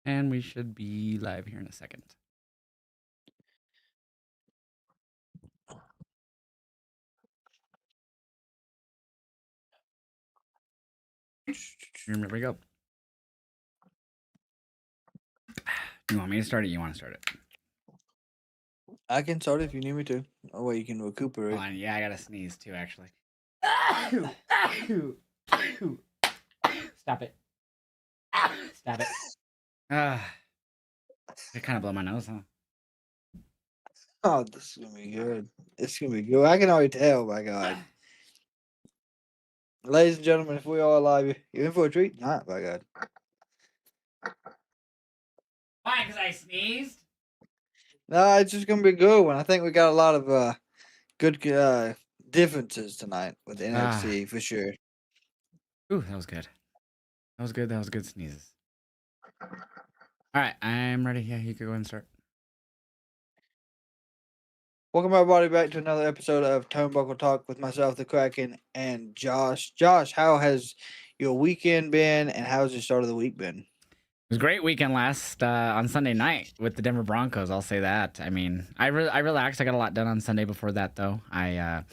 And we should be live here in a second. Here we go. You want me to start it? You want to start it? I can start if you need me to. Oh, wait, you can recuperate. Hold on. Yeah, I got to sneeze too, actually. Stop it. Stop it. I kind of blow my nose, huh? Oh, this is gonna be good. It's gonna be good. I can already tell. My God, ladies and gentlemen, if we are alive, you're in for a treat. Not, by God. Why? Because I sneezed? No, it's just gonna be a good one. I think we got a lot of good differences tonight with NXT for sure. Ooh, that was good. That was good. That was good sneezes. All right, I'm ready. Yeah, you can go ahead and start. Welcome everybody back to another episode of Turnbuckle Talk with myself, the Kraken, and Josh. Josh, how has your weekend been, and how has your start of the week been? It was a great weekend last on Sunday night with the Denver Broncos. I'll say that. I mean, I relaxed. I got a lot done on Sunday before that, though. I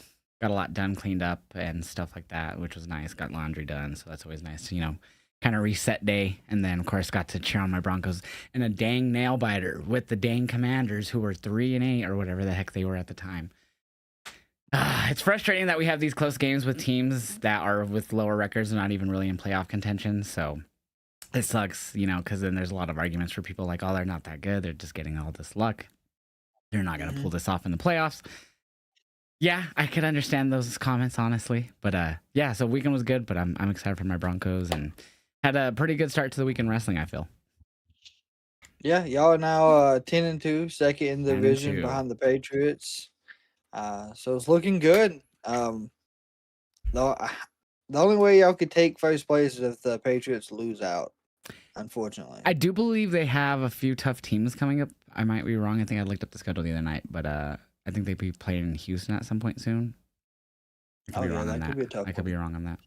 got a lot done, cleaned up, and stuff like that, which was nice. Got laundry done, so that's always nice. Kind of reset day. And then, of course, got to cheer on my Broncos in a dang nail biter with the dang Commanders, who were 3-8 or whatever the heck they were at the time. It's frustrating that we have these close games with teams that are with lower records and not even really in playoff contention. So it sucks, because then there's a lot of arguments for people like, oh, they're not that good. They're just getting all this luck. They're not going to pull this off in the playoffs. Yeah, I could understand those comments, honestly. But yeah, so weekend was good, but I'm excited for my Broncos and had a pretty good start to the week in wrestling, I feel. Yeah, y'all are now 10-2, second in the 10 and division 2. behind the Patriots. So it's looking good. The, the only way y'all could take first place is if the Patriots lose out, unfortunately. I do believe they have a few tough teams coming up. I might be wrong. I think I looked up the schedule the other night, but I think they'd be playing in Houston at some point soon. I could be wrong on that that. could be a tough I could one. be wrong on that.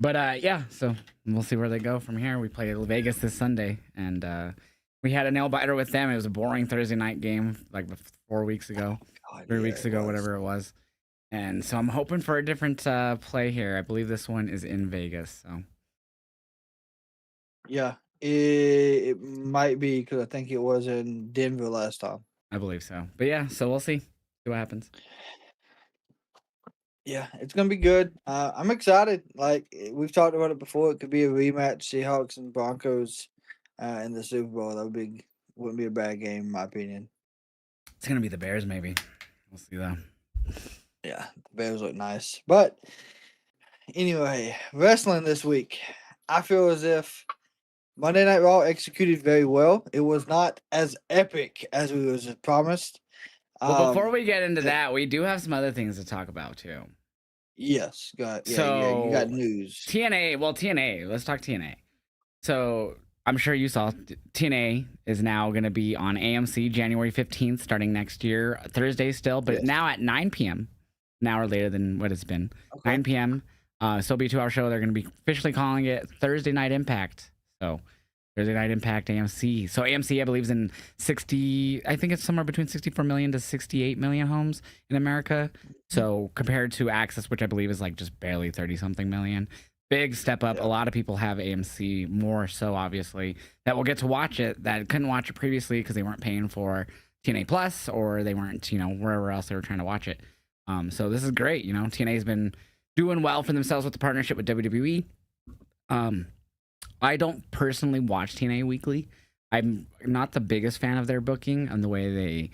But yeah, so we'll see where they go from here. We play Vegas this Sunday, and we had a nail biter with them. It was a boring Thursday night game, like 4 weeks ago, God, 3 yeah, weeks it ago, was. whatever it was. And so I'm hoping for a different play here. I believe this one is in Vegas. So Yeah, it might be because I think it was in Denver last time. I believe so. But yeah, so we'll see what happens. Yeah, it's gonna be good. I'm excited. Like we've talked about it before, it could be a rematch: Seahawks and Broncos in the Super Bowl. Wouldn't be a bad game, in my opinion. It's gonna be the Bears, maybe. We'll see though. Yeah, the Bears look nice. But anyway, wrestling this week, I feel as if Monday Night Raw executed very well. It was not as epic as we was promised. Well, before we get into The- that, we do have some other things to talk about too. yes, got yeah, you got So news. TNA, let's talk TNA. So I'm sure you saw TNA is now going to be on AMC January 15th, starting next year, Thursday still, but Yes. now at 9 p.m., an hour later than what it's been. Okay. 9 p.m. Still be a 2-hour show. They're going to be officially calling it Thursday Night Impact. So Thursday Night Impact AMC. So AMC, I believe, is in 60, I think it's somewhere between 64 million to 68 million homes in America. So compared to Access, which I believe is like just barely 30 something million. Big step up. Yeah. A lot of people have AMC, more so obviously, that will get to watch it that couldn't watch it previously because they weren't paying for TNA Plus or they weren't, wherever else they were trying to watch it. So this is great. TNA's been doing well for themselves with the partnership with WWE. I don't personally watch TNA weekly. I'm not the biggest fan of their booking and the way they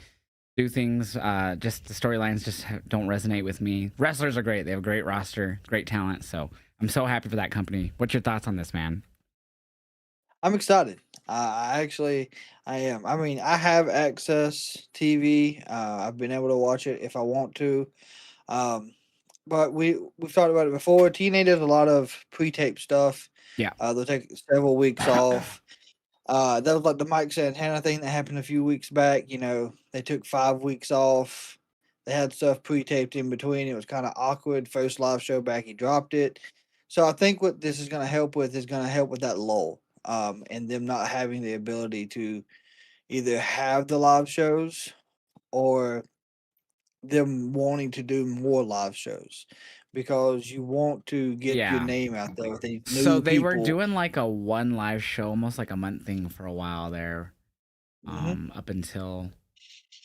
do things. Just the storylines just don't resonate with me. Wrestlers are great. They have a great roster, great talent. So I'm so happy for that company. What's your thoughts on this, man? I'm excited. I am. I mean, I have Access TV. I've been able to watch it if I want to. Um, but we've talked about it before. TNA does a lot of pre-tape stuff. Yeah. They'll take several weeks off. That was like the Mike Santana thing that happened a few weeks back. They took 5 weeks off. They had stuff pre-taped in between. It was kind of awkward. First live show back, he dropped it. So I think what this is going to help with that lull. and them not having the ability to either have the live shows or them wanting to do more live shows because you want to get your Yeah. name out there with these So new they were people. doing like a one live show, almost like a month thing for a while there, Hmm. up until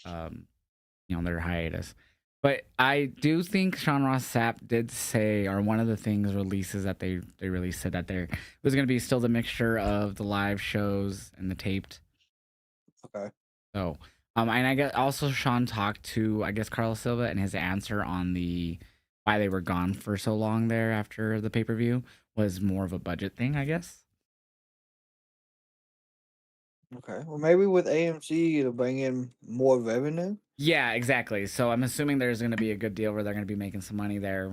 their hiatus. But I do think Sean Ross Sapp did say, or one of the things releases that they released said that there was going to be still the mixture of the live shows and the taped. Okay. So, and I guess also Sean talked to, I guess, Carlos Silva, and his answer on the why they were gone for so long there after the pay per view was more of a budget thing, I guess. Okay. Well, maybe with AMC it'll bring in more revenue. Yeah, exactly. So I'm assuming there's going to be a good deal where they're going to be making some money there.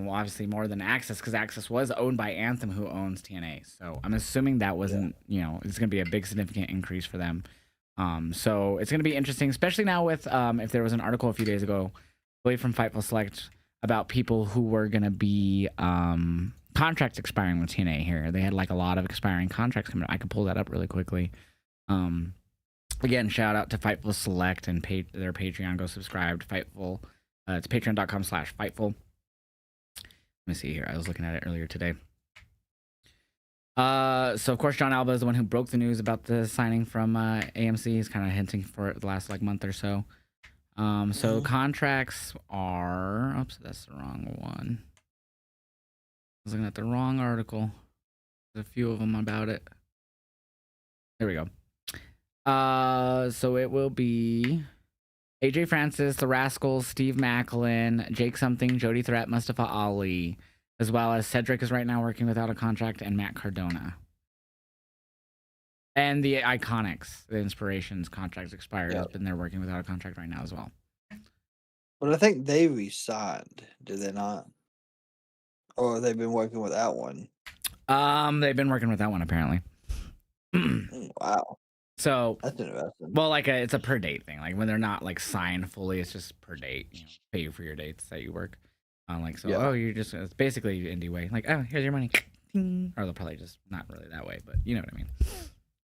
Obviously more than Access because Access was owned by Anthem, who owns TNA. So I'm assuming that Yeah. wasn't, it's going to be a big significant increase for them. So it's going to be interesting, especially now with if there was an article a few days ago, I believe from Fightful Select, about people who were going to be contracts expiring with TNA here. They had like a lot of expiring contracts coming up. I could pull that up really quickly. Again, shout out to Fightful Select and their Patreon. Go subscribe to Fightful. It's patreon.com/Fightful. Let me see here. I was looking at it earlier today. So of course John Alba is the one who broke the news about the signing from AMC. He's kind of hinting for it the last like month or so. So contracts are. Oops, that's the wrong one. I was looking at the wrong article. There's a few of them about it. There we go. So it will be AJ Francis, The Rascals, Steve Macklin, Jake Something, Jody Threat, Mustafa Ali, as well as Cedric is right now working without a contract, and Matt Cardona. And the Iconics, the Inspirations contracts expired, has been there working without a contract right now as well. But I think they resigned, did they not? Or they've been working without one. They've been working with that one apparently. Wow. So That's interesting. well, like it's a per date thing. Like when they're not like signed fully, it's just per date. Pay you for your dates that you work. Oh, you're just it's basically indie way. Like, oh, here's your money. Or they'll probably just not really that way, but you know what I mean.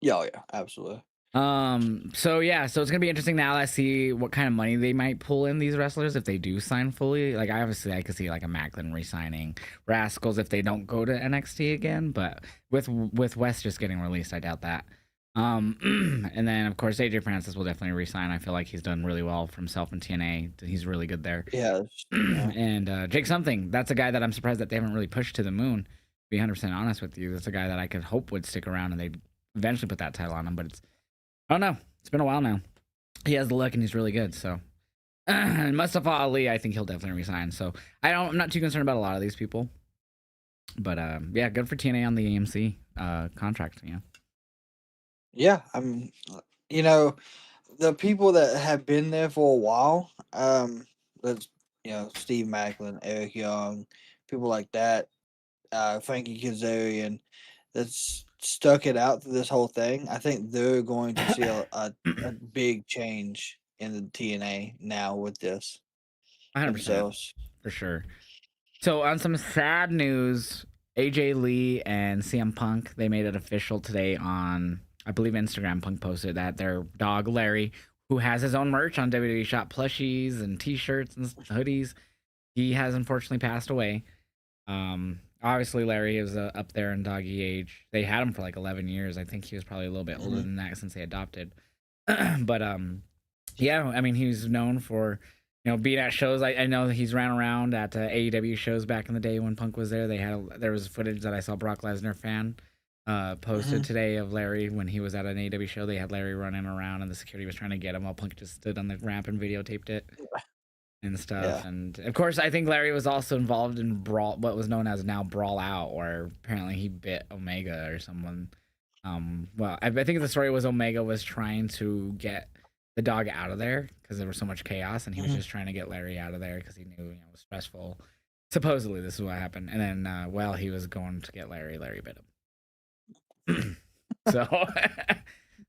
Yeah, absolutely. So it's gonna be interesting now to see what kind of money they might pull in these wrestlers if they do sign fully. Like I could see like a Macklin re-signing, Rascals if they don't go to NXT again, but with West just getting released, I doubt that. And then of course AJ Francis will definitely re-sign. I feel like he's done really well for himself in TNA. He's really good there. Yeah. And Jake Something, that's a guy that I'm surprised that they haven't really pushed to the moon. To be 100% honest with you, that's a guy that I could hope would stick around and they'd eventually put that title on him, but it's I don't know. It's been a while now. He has the look and he's really good. So and Mustafa Ali, I think he'll definitely resign. So I'm not too concerned about a lot of these people. But yeah, good for TNA on the AMC contract. Yeah. Yeah, the people that have been there for a while, that's Steve Macklin, Eric Young, people like that, Frankie Kazarian, that's stuck it out through this whole thing. I think they're going to see a big change in the TNA now with this 100% themselves. for sure. So on some sad news, AJ Lee and CM Punk, they made it official today on, I believe Instagram. Punk posted that their dog Larry, who has his own merch on WWE Shop, plushies and t-shirts and hoodies, he has unfortunately passed away. Obviously Larry is up there in doggy age. They had him for like 11 years. I think he was probably a little bit older than that since they adopted. But yeah, I mean, he was known for being at shows. I know that he's ran around at AEW shows back in the day when Punk was there. There was footage that I saw Brock Lesnar fan posted today of Larry when he was at an AEW show. They had Larry running around and the security was trying to get him while Punk just stood on the ramp and videotaped it and stuff. Yeah. And of course, I think Larry was also involved in what was known as now Brawl Out, where apparently he bit Omega or someone. Well, I think the story was Omega was trying to get the dog out of there because there was so much chaos, and he was just trying to get Larry out of there because he knew it was stressful. Supposedly, this is what happened. And then, while he was going to get Larry bit him. So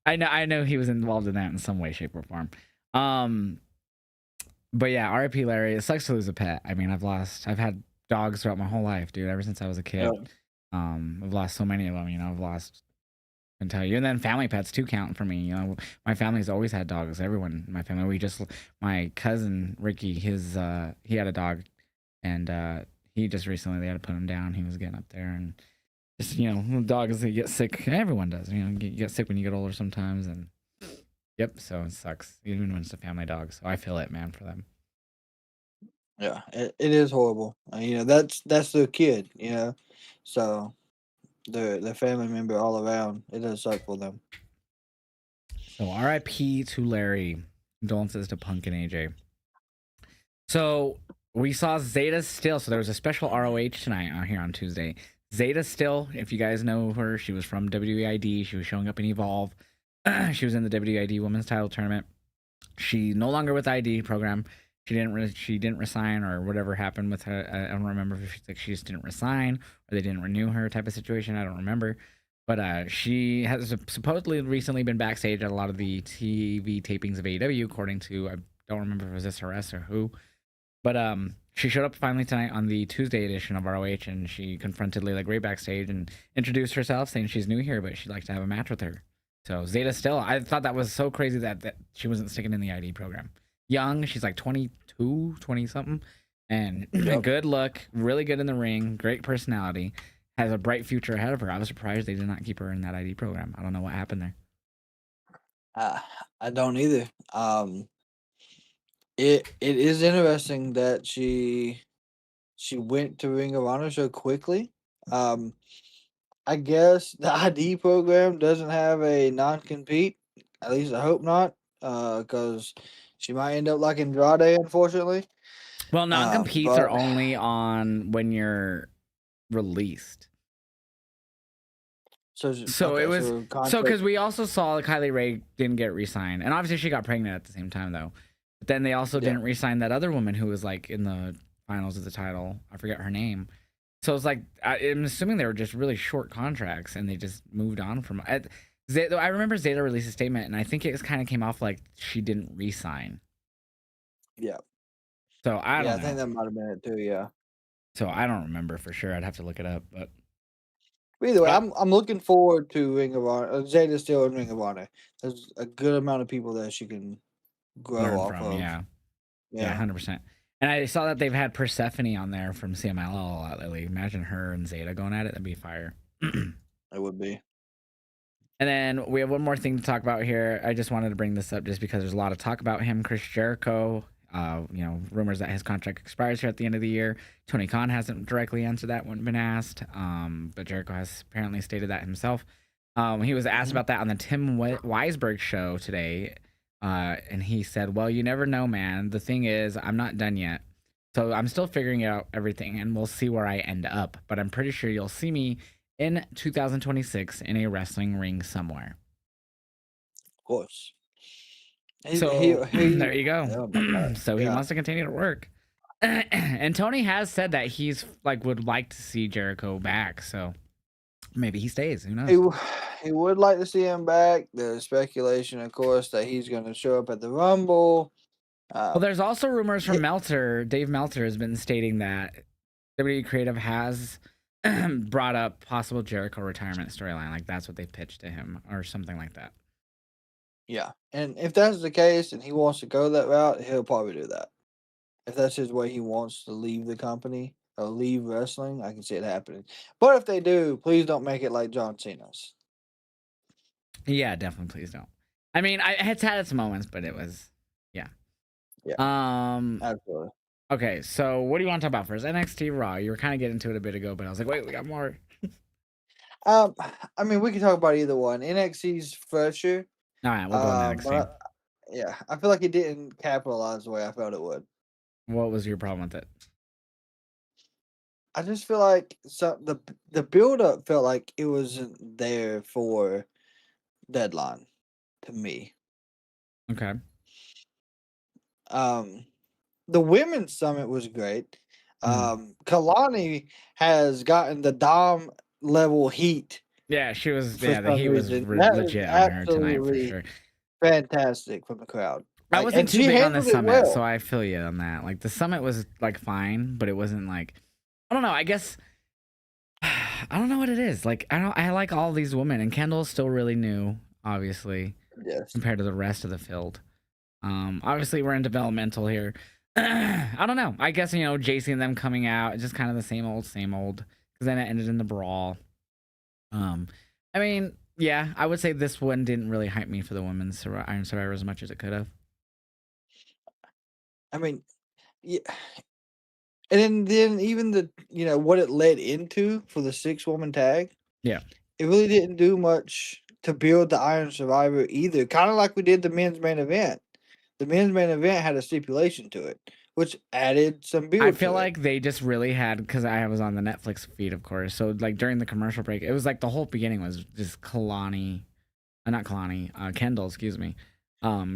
I know he was involved in that in some way, shape, or form. But yeah, R.I.P. Larry. It sucks to lose a pet. I mean, I've had dogs throughout my whole life, dude. Ever since I was a kid, I've lost so many of them. I've lost can tell you. And then family pets too count for me. You know, my family's always had dogs. Everyone in my family. My cousin Ricky, he had a dog, and he just recently they had to put him down. He was getting up there, and just dogs they get sick. Everyone does. You get sick when you get older sometimes, and yep. So it sucks, even when it's a family dog. So I feel it, man, for them. Yeah, it is horrible. That's their kid. So their family member all around. It does suck for them. So R.I.P. to Larry. Condolences to Punk and AJ. So we saw Zeta Still. So there was a special ROH tonight out here on Tuesday. Zeta Still, if you guys know her, she was from WID. She was showing up in Evolve. She was in the WID Women's Title Tournament. She no longer with the ID program. She didn't resign or whatever happened with her. I don't remember if she just didn't resign or they didn't renew her type of situation. I don't remember. But she has supposedly recently been backstage at a lot of the TV tapings of AEW, according to, I don't remember if it was SRS or who. But she showed up finally tonight on the Tuesday edition of ROH, and she confronted Layla Gray backstage and introduced herself, saying she's new here, but she'd like to have a match with her. So Zeta Still, I thought that was so crazy that she wasn't sticking in the ID program. Young, she's like 22, 20 something, and Yep. good look, really good in the ring, great personality, has a bright future ahead of her. I was surprised they did not keep her in that ID program. I don't know what happened there. I don't either. It is interesting that she went to Ring of Honor so quickly. I guess the ID program doesn't have a non-compete. At least I hope not, because she might end up like Andrade, unfortunately. Well, non-competes are But only on when you're released. so So it okay, was so so contract. because we also saw Kylie Ray didn't get re-signed, and obviously she got pregnant at the same time though. But then they also Yeah, didn't re-sign that other woman who was like in the finals of the title. I forget her name. So it's like I'm assuming they were just really short contracts, and they just moved on from. I remember Zeta released a statement, and I think it kind of came off like she didn't re-sign. yeah, So I yeah. don't I think know. that might have been it too. Yeah. So I don't remember for sure. I'd have to look it up, but But either way, uh, I'm looking forward to Ring of Honor. Zeta still in Ring of Honor. There's a good amount of people that she can grow learn off from, of. yeah. Yeah, Yeah, 100%. And I saw that they've had Persephone on there from CMLL a lot lately. Imagine her and Zeta going at it. That'd be fire. And it would be. then we have one more thing to talk about here. I just wanted to bring this up just because there's a lot of talk about him. Chris Jericho, rumors that his contract expires here at the end of the year. Tony Khan hasn't directly answered that when been asked, but Jericho has apparently stated that himself. He was asked Mhm. about that on the Tim Weisberg show today. And he said, "Well, you never know, man. The thing is, I'm not done yet. So I'm still figuring out everything, and we'll see where I end up. But I'm pretty sure you'll see me in 2026 in a wrestling ring somewhere." Of course. So He there you go. Oh my god. So he Yeah. wants to continue to work. And Tony has said that he's like would like to see Jericho back. So maybe he stays. Who knows? He would like to see him back. There's speculation, of course, that he's going to show up at the Rumble. Well, Um, there's also rumors from it, Meltzer. Dave Meltzer has been stating that WWE Creative has brought up possible Jericho retirement storyline. Like that's what they pitched to him or something like that. yeah, and if that's the case, and he wants to go that route, he'll probably do that. If that's his way, he wants to leave the company or leave wrestling. I can see it happening. But if they do, please don't make it like John Cena's. Yeah, definitely. Please don't. I mean, it's had its moments, but it was, yeah. Yeah, Um. absolutely. Okay, so what do you want to talk about first? NXT Raw. You were kind of getting into it a bit ago, but I was like, wait, we got more. Um, I mean, we can talk about either one. NXT's fresher. All right, we'll go on But NXT. yeah, I feel like it didn't capitalize the way I felt it would. What was your problem with it? I just feel like the build up felt like it wasn't there for deadline to me. Okay. Um, the women's summit was great. Mhm. Kalani has gotten the Dom level heat Yeah, she was. for Yeah, the some heat was reason. That is legit on her tonight for absolutely sure. fantastic from the crowd. I Like, wasn't and too she big on the handled it summit, so well. I feel you on that. Like the summit was like fine, but it wasn't like I don't know. I guess I don't know what it is. Like I like all these women, and Kendall's still really new, obviously, Yes. compared to the rest of the field. Obviously we're in developmental here. I don't know. I guess JC and them coming out, just kind of the same old, same old. Because then it ended in the brawl. Um, I mean, yeah, I would say this one didn't really hype me for the women's Iron Survivor as much as it could have. I mean, yeah, and then even what it led into for the 6-woman tag, Yeah. it really didn't do much to build the Iron Survivor either. Kind of like we did the men's main event. The men's main event had a stipulation to it, which added some I build feel to it. like they just really had, because I was on the Netflix feed, of course. So like during the commercial break, it was like the whole beginning was just Kendall, excuse me,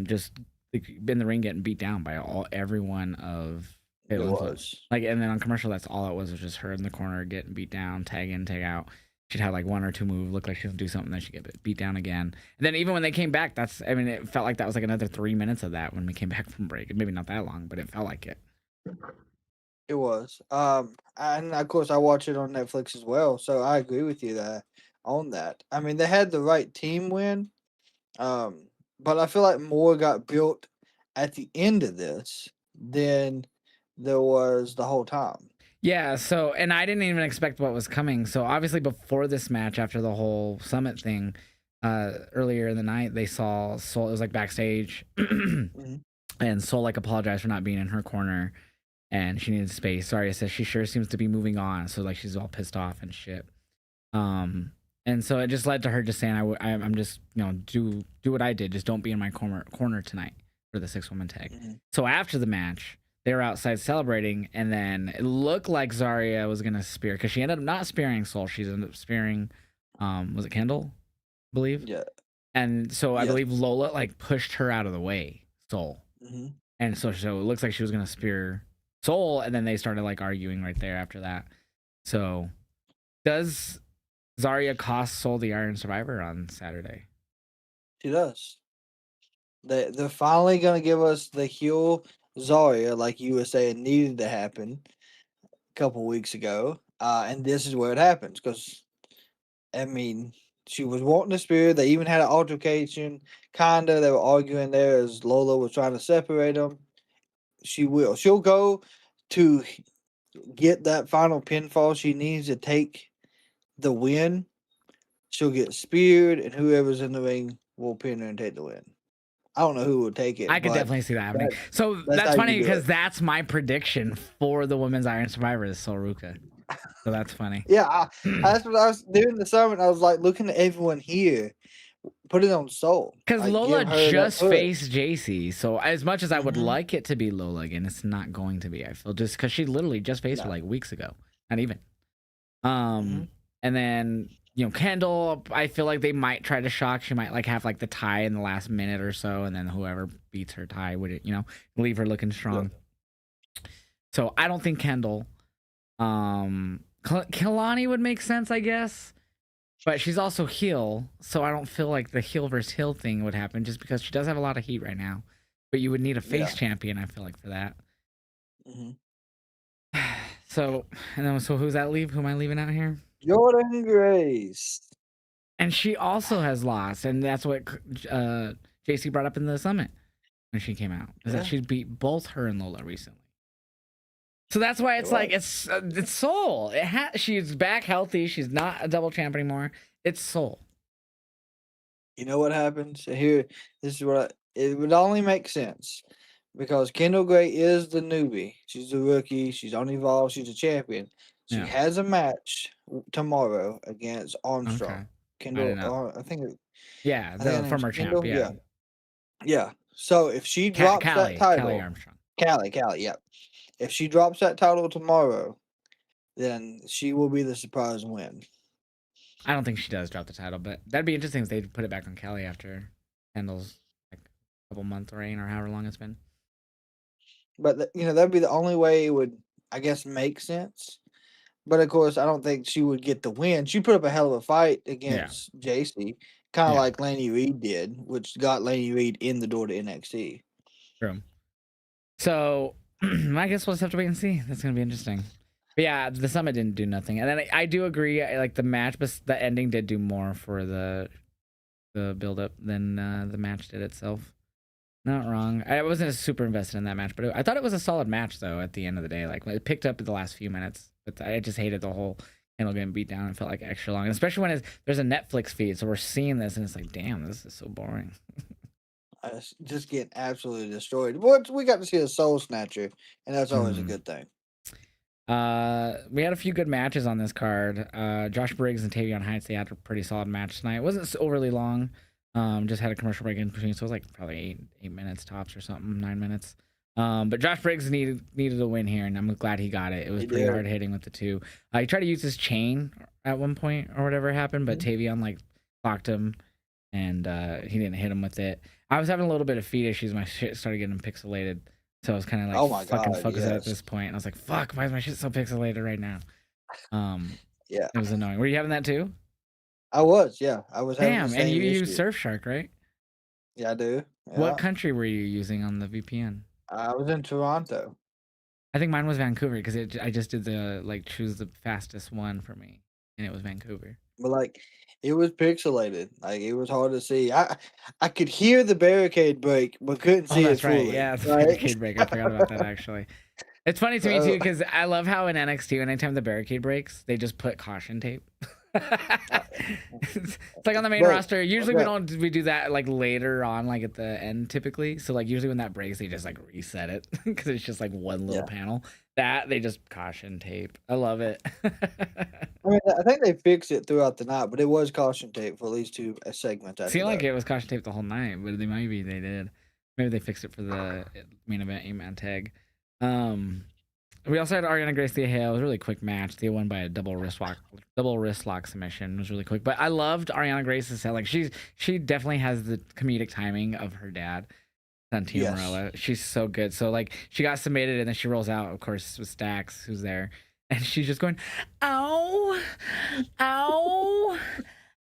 just like, in the ring getting beat down by everyone of It Fatal Influence. was. Like, and then on commercial, that's all it was just her in the corner getting beat down, tag in, tag out. She'd have like one or two moves, look like she would do something, then she'd get beat down again. And then even when they came back, it felt like that was like another 3 minutes of that when we came back from break. Maybe not that long, but it felt like it. It was. And of course I watch it on Netflix as well, so I agree with you there on that. I mean, they had the right team win, but I feel like more got built at the end of this than there was the whole time. Yeah, so and I didn't even expect what was coming. So obviously before this match, after the whole summit thing, earlier in the night, they saw Soul. It was like backstage, Mhm. and Soul like apologized for not being in her corner, and she needed space. Sorry, says she sure seems to be moving on. So like she's all pissed off and shit. Um, and so it just led to her just saying, I'm just do what I did, just don't be in my corner tonight for the 6-woman tag. Mhm. So after the match, they were outside celebrating, and then it looked like Zarya was gonna spear, because she ended up not spearing Soul. She ended up spearing, was it Kendall, I believe? Yeah. And so I Yes. believe Lola like pushed her out of the way, Soul. hmm And so it looks like she was gonna spear Soul, and then they started like arguing right there after that. So does Zarya cost Soul the Iron Survivor on Saturday? She does. They're finally gonna give us the heel Zarya, like you were saying, needed to happen a couple weeks ago. And this is where it happens because I mean, she was wanting the spear. They even had an altercation. Kinda, they were arguing there as Lola was trying to separate them. She will. She'll go to get that final pinfall she needs to take the win. She'll get speared, and whoever's in the ring will pin her and take the win. I don't know who will take I it, could but definitely see that happening. that, So that's that's how you funny do because it. that's my prediction for the Women's Iron Survivor is Sol Ruka. So that's funny. Yeah, that's what I was doing the summit. I was like looking at everyone here, put it on Soul, Because like Lola give her that just push. faced JC. So as much as I would hmm like it to be Lola again, it's not going to be. I feel just because she literally just faced her No. like weeks ago. Not even. hmm And then Kendall, I feel like they might try to shock. She might like have like the tie in the last minute or so, and then whoever beats her tie would leave her looking Yeah. strong. So I don't think Kendall. Kalani would make sense, I guess, but she's also heel, so I don't feel like the heel versus heel thing would happen just because she does have a lot of heat right now. But you would need a face Yeah. champion, I feel like, for that. hmm So who's that leave? Who am I leaving out here? Jordan Grace. And she also has lost, and that's what JC brought up in the summit when she came out, is that Yeah, she beat both her and Lola recently. So that's why it it's like was. it's Soul. She's back healthy. She's not a double champ anymore. It's Soul. You know what happens here? This is it would only make sense because Kendall Gray is the newbie. She's a rookie. She's on Evolve. She's a champion. She Yeah. has a match tomorrow against Okay. Armstrong. I didn't Kendall, know. Yeah, I think her the name's former champ. Kendall. Yeah. Yeah, yeah. So if she drops that Callie title, Armstrong. Callie, yeah. If she drops that title tomorrow, then she will be the surprise win. I don't think she does drop the title, but that'd be interesting if they put it back on Callie after Kendall's like couple month reign or however long it's been. But that'd be the only way it would, I guess, make sense. But of course, I don't think she would get the win. She put up a hell of a fight Yeah. against JC, kind of Yeah. like Laney Reed did, which got Laney Reed in the door to NXT. True. So I guess we'll just have to wait and see. That's gonna be interesting. But yeah, the summit didn't do nothing, and then I do agree. Like the match, but the ending did do more for the build up than the match did itself. Not wrong. I wasn't super invested in that match, but I thought it was a solid match though. At the end of the day, like it picked up at the last few minutes, but I just hated the whole handle getting beat down. It felt like extra long, and especially when there's a Netflix feed, so we're seeing this, and it's like, damn, this is so boring. Just getting absolutely destroyed. But we got to see a soul snatcher, and that's always a Mm. good thing. We had a few good matches on this card. Josh Briggs and Tavion Heights, they had a pretty solid match tonight. It wasn't overly long. Just had a commercial break in between, so it was like probably 8 minutes tops or something, 9 minutes. But Josh Briggs needed a win here, and I'm glad he got it. It was pretty hard hitting with the two. He tried to use his chain at one point or whatever happened, but Tavion like blocked him, and he didn't hit him with it. I was having a little bit of feed issues. My shit started getting pixelated. So I was kind of like, oh my fucking God, focused yes. at this point. And I was like, fuck, why is my shit so pixelated right now? Yeah. It was annoying. Were you having that too? I was, yeah. I was having the Damn, same and you issue. use Surfshark, right? Yeah, I do. Yeah. What country were you using on the VPN? I was in Toronto. I think mine was Vancouver because I just did the like choose the fastest one for me, and it was Vancouver. But like it was pixelated. Like it was hard to see. I could hear the barricade break, but couldn't Oh, see it that's right. fully. Yeah, the Right? barricade break. I forgot about that actually. It's funny to me So too because I love how in NXT, anytime the barricade breaks, they just put caution tape. It's like on the main but roster. Usually okay. we do that like later on, like at the end typically. So like usually when that breaks, they just like reset it because it's just like one little Yeah. panel. That they just caution tape. I love it. I mean, I think they fixed it throughout the night, but it was caution tape for at least two segments after Seemed like that. it was caution tape the whole night, but they did. Maybe they fixed it for the main event 8-man tag. We also had Ariana Grace Thea Hale. It was a really quick match. Thea won by a double wrist lock submission. It was really quick. But I loved Ariana Grace's set. Like she definitely has the comedic timing of her dad, Santino Marella. She's so good. So like she got submitted and then she rolls out, of course, with Stax, who's there. And she's just going, ow, ow,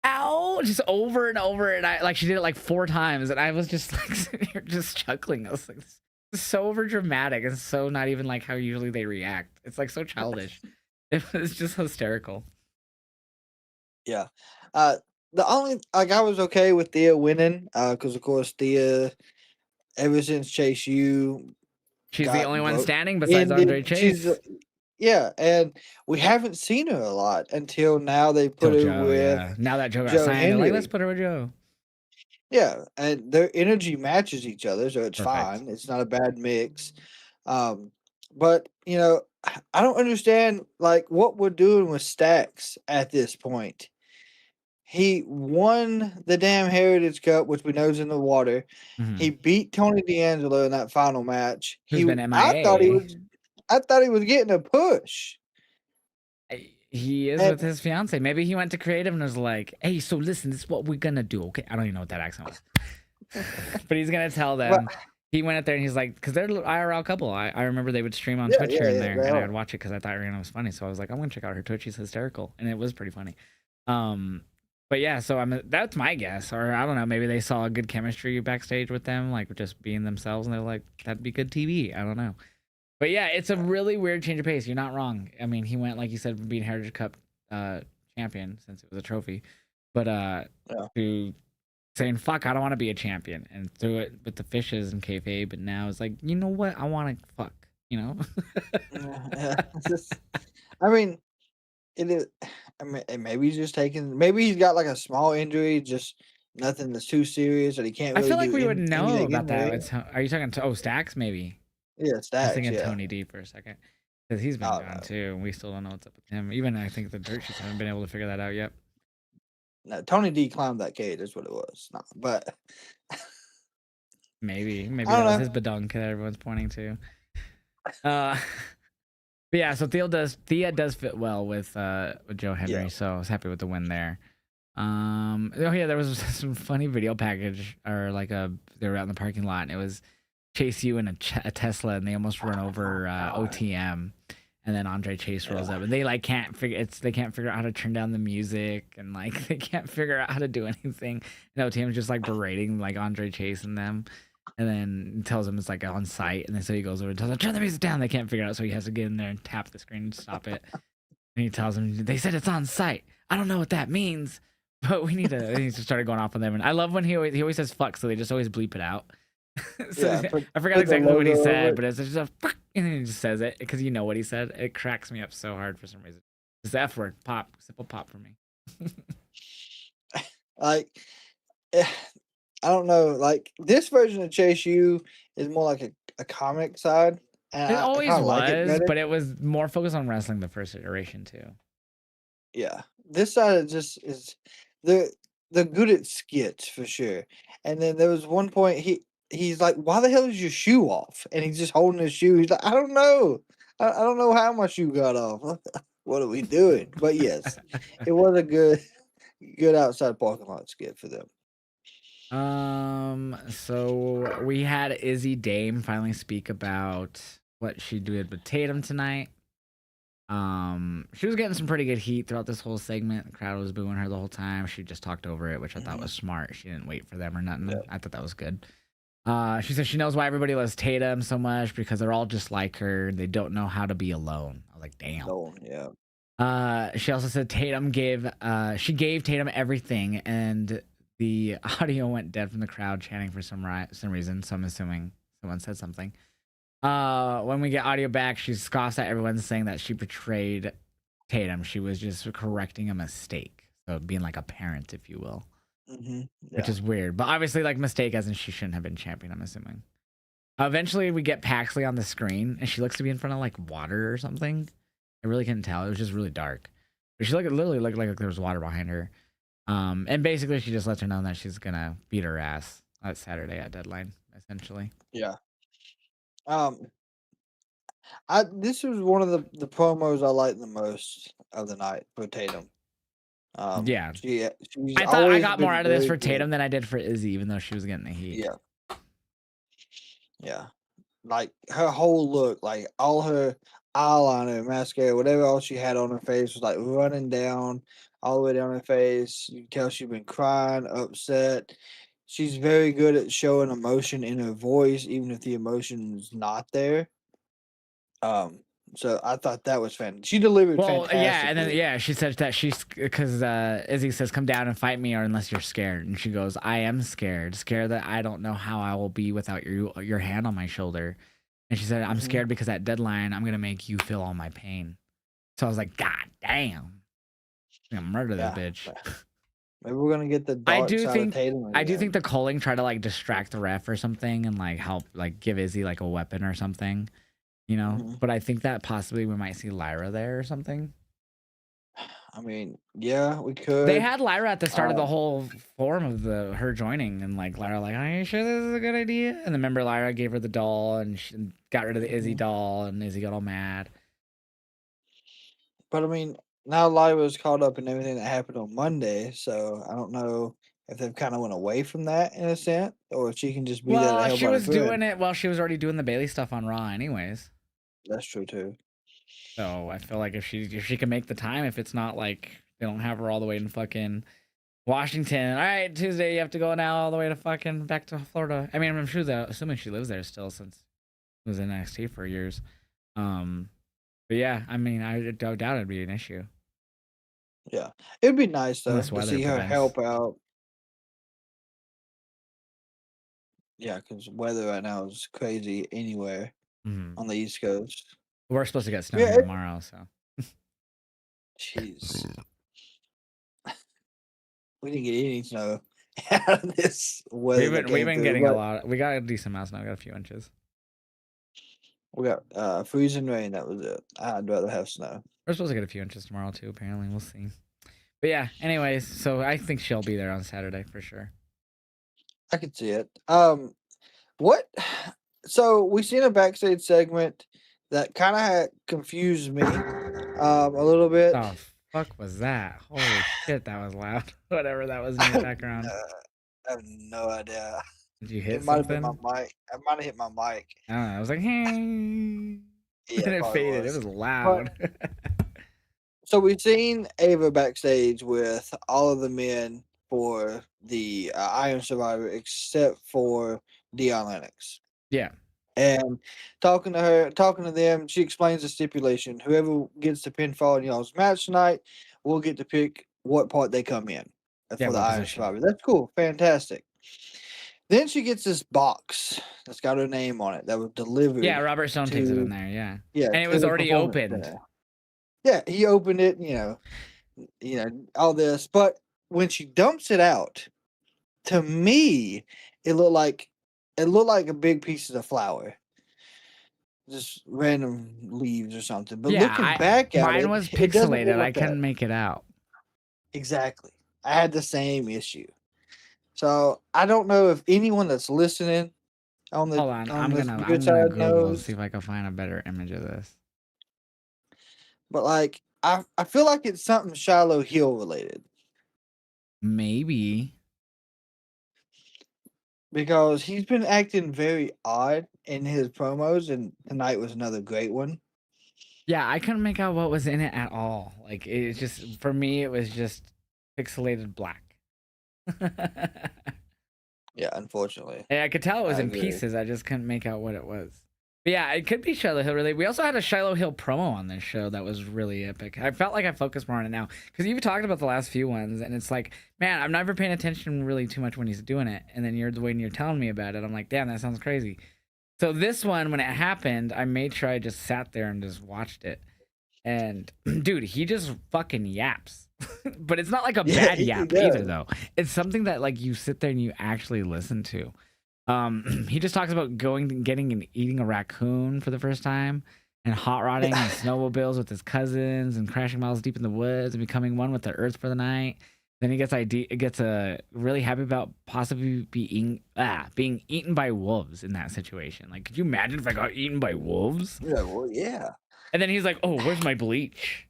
ow, just over and over. And I like she did it like 4 times, and I was just like sitting here just chuckling. I was like, this is so over dramatic and so not even like how usually they react. It's like so childish. It was just hysterical. Yeah. The only like I was okay with Thea winning, because of course Thea, ever since Chase U She's the got only one broke, standing besides Andre she's Chase. yeah, and we haven't seen her a lot until now. They put Till her Joe, with yeah. Now that Joe got Joe signed, they're like, let's Henry. put her with Joe. Yeah, and their energy matches each other, so it's Perfect. fine. It's not a bad mix. Um, but I don't understand like what we're doing with Stacks at this point. He won the damn Heritage Cup, which we know is in the water. Mm-hmm. He beat Tony D'Angelo in that final match. Who's been I thought he MIA. was I thought he was getting a push. He is And with his fiance. Maybe he went to creative and was like, "Hey, so listen, this is what we're gonna do." Okay, I don't even know what that accent was, but he's gonna tell but them. He went up there and he's like, because they're an IRL couple. I remember they would stream on yeah, Twitch yeah, here and yeah, there, they and I are. would watch it because I thought Rihanna was funny. So I was like, I'm gonna check out her Twitch. She's hysterical, and it was pretty funny. But yeah, so that's my guess, or I don't know. Maybe they saw a good chemistry backstage with them, like just being themselves, and they're like, that'd be good TV. I don't know. But yeah, it's a really weird change of pace. You're not wrong. I mean, he went, like you said, from being Heritage Cup champion since it was a trophy, but Yeah. to saying fuck, I don't want to be a champion, and threw it with the fishes and kayfabe. But now it's like, you know what? I want to fuck. You know? Yeah. I mean, it is. I mean, and maybe he's just taking. Maybe he's got like a small injury, just nothing that's too serious, that he can't I really feel like do we would know anything in about the that. ring. Are you talking to Stacks? Maybe Yeah, I was Stacks. thinking Yeah. Tony D for a second because he's been Oh gone no. too, and we still don't know what's up with him. Even I think the dirt sheets haven't been able to figure that out yet. No, Tony D climbed that cage. That's what it was. No, but Maybe I that don't was know. his badunk that everyone's pointing to. Uh, but yeah, so Thea does fit well with Joe Henry, Yeah. so I was happy with the win there. Oh yeah, there was some funny video package or like they were out in the parking lot and it was Chase U in a Tesla and they almost run over God. OTM, and then Andre Chase rolls Yeah. up and they like they can't figure out how to turn down the music and like they can't figure out how to do anything. And OTM's just like berating like Andre Chase and them. And then tells him it's like on site, and then so he goes over and tells him, turn the music down. They can't figure it out, so he has to get in there and tap the screen and stop it. And he tells him, they said it's on site. I don't know what that means, but we need to. And he just started going off on them. And I love when he always says fuck, so they just always bleep it out. So Yeah, I forgot put the exactly what he logo over said, it. but it's just a fuck, and then he just says it because you know what he said. It cracks me up so hard for some reason. It's the F word, pop, simple pop for me. Like, eh, I don't know. Like this version of Chase U is more like a comic side, and It I always kind of like it was, better. but it was more focused on wrestling the first iteration too. Yeah, this side just is they're good at skits for sure. And then there was one point he's like, "Why the hell is your shoe off?" And he's just holding his shoe. He's like, "I don't know. I don't know how my shoe got off. What are we doing?" But yes, it was a good outside parking lot skit for them. So we had Izzy Dame finally speak about what she did with Tatum tonight. She was getting some pretty good heat throughout this whole segment. The crowd was booing her the whole time. She just talked over it, which I thought Mhm. was smart. She didn't wait for them or nothing. Yeah. I thought that was good. She said she knows why everybody loves Tatum so much because they're all just like her. They don't know how to be alone. I was like, damn. No, yeah. She also said she gave Tatum everything, and the audio went dead from the crowd chanting for some reason. So I'm assuming someone said something. When we get audio back, she scoffs at everyone saying that she betrayed Tatum. She was just correcting a mistake, so being like a parent, if you will, which Yeah. is weird. But obviously, like mistake as in she shouldn't have been champion. I'm assuming. Eventually, we get Paxley on the screen, and she looks to be in front of like water or something. I really couldn't tell. It was just really dark. But she literally looked like there was water behind her. And basically, she just lets her know that she's gonna beat her ass on Saturday at Deadline, essentially. Yeah. Um, this was one of the promos I liked the most of the night for Tatum. Yeah, She's I thought I always got more been out of this very for good. Tatum than I did for Izzy, even though she was getting the heat. Yeah, yeah. Like her whole look, like all her eyeliner, mascara, whatever else she had on her face was like running down all the way down her face. You can tell she's been crying, upset. She's very good at showing emotion in her voice, even if the emotion's not there. Um, so I thought that was fantastic. She delivered Well, yeah, and then fantastically. she said that she's because Izzy says, "Come down and fight me, or unless you're scared." And she goes, "I am scared that I don't know how I will be without your hand on my shoulder." And she said, "I'm Mhm. scared because at Deadline, I'm gonna make you feel all my pain." So I was like, "God damn, I'm gonna murder this Yeah, bitch." maybe we're gonna get the I dark do side of think Tatum I do again. think the calling tried to like distract the ref or something and like help like give Izzy like a weapon or something, you know. Mhm. But I think that possibly we might see Lyra there or something. I mean, yeah, we They could. had Lyra at the start of the Um, whole form of her joining, and like Lyra, like, are you sure this is a good idea? And then remember, Lyra gave her the doll, and she got rid of the Izzy mhm. doll, and Izzy got all mad. But I mean, now Lyra's caught up in everything that happened on Monday, so I don't know if they've kind of went away from that in a sense, or if she can just be there to Well, help she out a was friend. doing it while she was already doing the Bailey stuff on Raw, anyways. That's true too. So I feel like if she can make the time, if it's not like they don't have her all the way in fucking Washington. All right, Tuesday you have to go now all the way to fucking back to Florida. I mean, I'm sure that assuming she lives there still since it was in NXT for years. Um, but yeah, I mean, I don't doubt it'd be an issue Yeah, it'd be nice though unless to weather see her prevents. help out. Yeah, because weather right now is crazy anywhere Mhm. on the East Coast. We're supposed to get snow Yeah, here tomorrow, so jeez, we didn't get any snow out of this weather that we've came been through, getting a but lot. We got a decent amount of snow. We got a few inches. we got freezing rain. That was it. I'd rather have snow. We're supposed to get a few inches tomorrow too. Apparently, we'll see. But yeah, anyways, so I think she'll be there on Saturday for sure. I could see it. What? So we seen a backstage segment that kind of confused me a little bit. The fuck was that? Holy shit, that was loud. Whatever that was in your I background. have no idea. Did you It hit might have been my something? mic. I might have hit my mic. I don't know. I was like, hey. And Yeah, it it probably faded. It was. was But loud. so we've seen Ava backstage with all of the men for the Iron Survivor, except for Deion Lennox. Yeah. And talking to them, she explains the stipulation. Whoever gets the pinfall in y'all's match tonight will get to pick what part they come in Yeah, for the what Iron position? Survivor. That's cool. Fantastic. Then she gets this box that's got her name on it that was Yeah, delivered Robert Stone takes it in to there, yeah. yeah, And it to was the already performance opened. center. Yeah, he opened it, all this. But when she dumps it out, to me, it looked like a big pieces of flour. Just random leaves or something. But Yeah, looking back at mine it, was it doesn't look pixelated. I like that. couldn't make it out. Exactly. I had the same issue. So I don't know if anyone that's listening Hold on, on this I'm good gonna side Google, knows, see if I can find a better image of this. but like I feel like it's something Shiloh Hill related Maybe. because he's been acting very odd in his promos, and tonight was another great one. Yeah, I couldn't make out what was in it at all. Like it just for me, it was just pixelated black. Yeah, unfortunately, And I could tell it was I in agree. pieces. I just couldn't make out what it was. But yeah, it could be Shiloh Hill related. We also had a Shiloh Hill promo on this show that was really epic. I felt like I focused more on it now because you've talked about the last few ones, and it's like, man, I'm never paying attention really too much when he's doing it. And then when you're telling me about it, I'm like, damn, that sounds crazy. So this one, when it happened, I made sure I just sat there and just watched it. And dude, he just fucking yaps. But it's not like a Yeah, bad he yap either, does. though. It's something that like you sit there and you actually listen to. He just talks about getting and eating a raccoon for the first time, and hot rodding and snowmobiles with his cousins, and crashing miles deep in the woods, and becoming one with the earth for the night. Then he gets really happy about possibly being eaten by wolves in that situation. Like, could you imagine if I got eaten by wolves? Yeah, well, yeah. And then he's like, "Oh, where's my bleach?"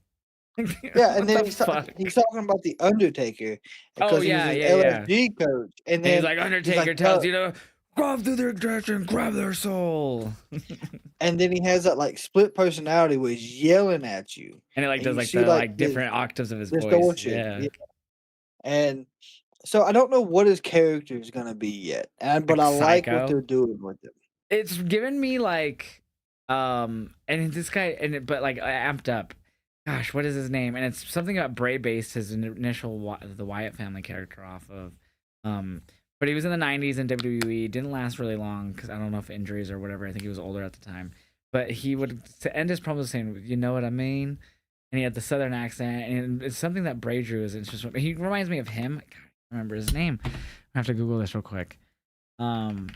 Yeah, and What then the fuck? he's talking about the Undertaker Oh because he was yeah, his yeah, yeah. LSG coach, and And he's then like, he's like, Undertaker tells you to grab through their chest and grab their soul. and then he has that like split personality where he's yelling at you, And it like and does you like see the like like this different octaves of his voice. distortion, Yeah. yeah. And so I don't know what his character is gonna be yet, but Like I like what Psycho. they're doing with him. It's given me like and this guy but like amped up. Gosh, what is his name? And it's something about Bray based his initial the Wyatt family character off of. But he was in the 90s in WWE. Didn't last really long because I don't know if injuries or whatever. I think he was older at the time. But he would to end his promos saying, "You know what I mean?" And he had the southern accent, and it's something that Bray drew is interesting. He reminds me of him. I can't remember his name. I have to Google this real quick. Um,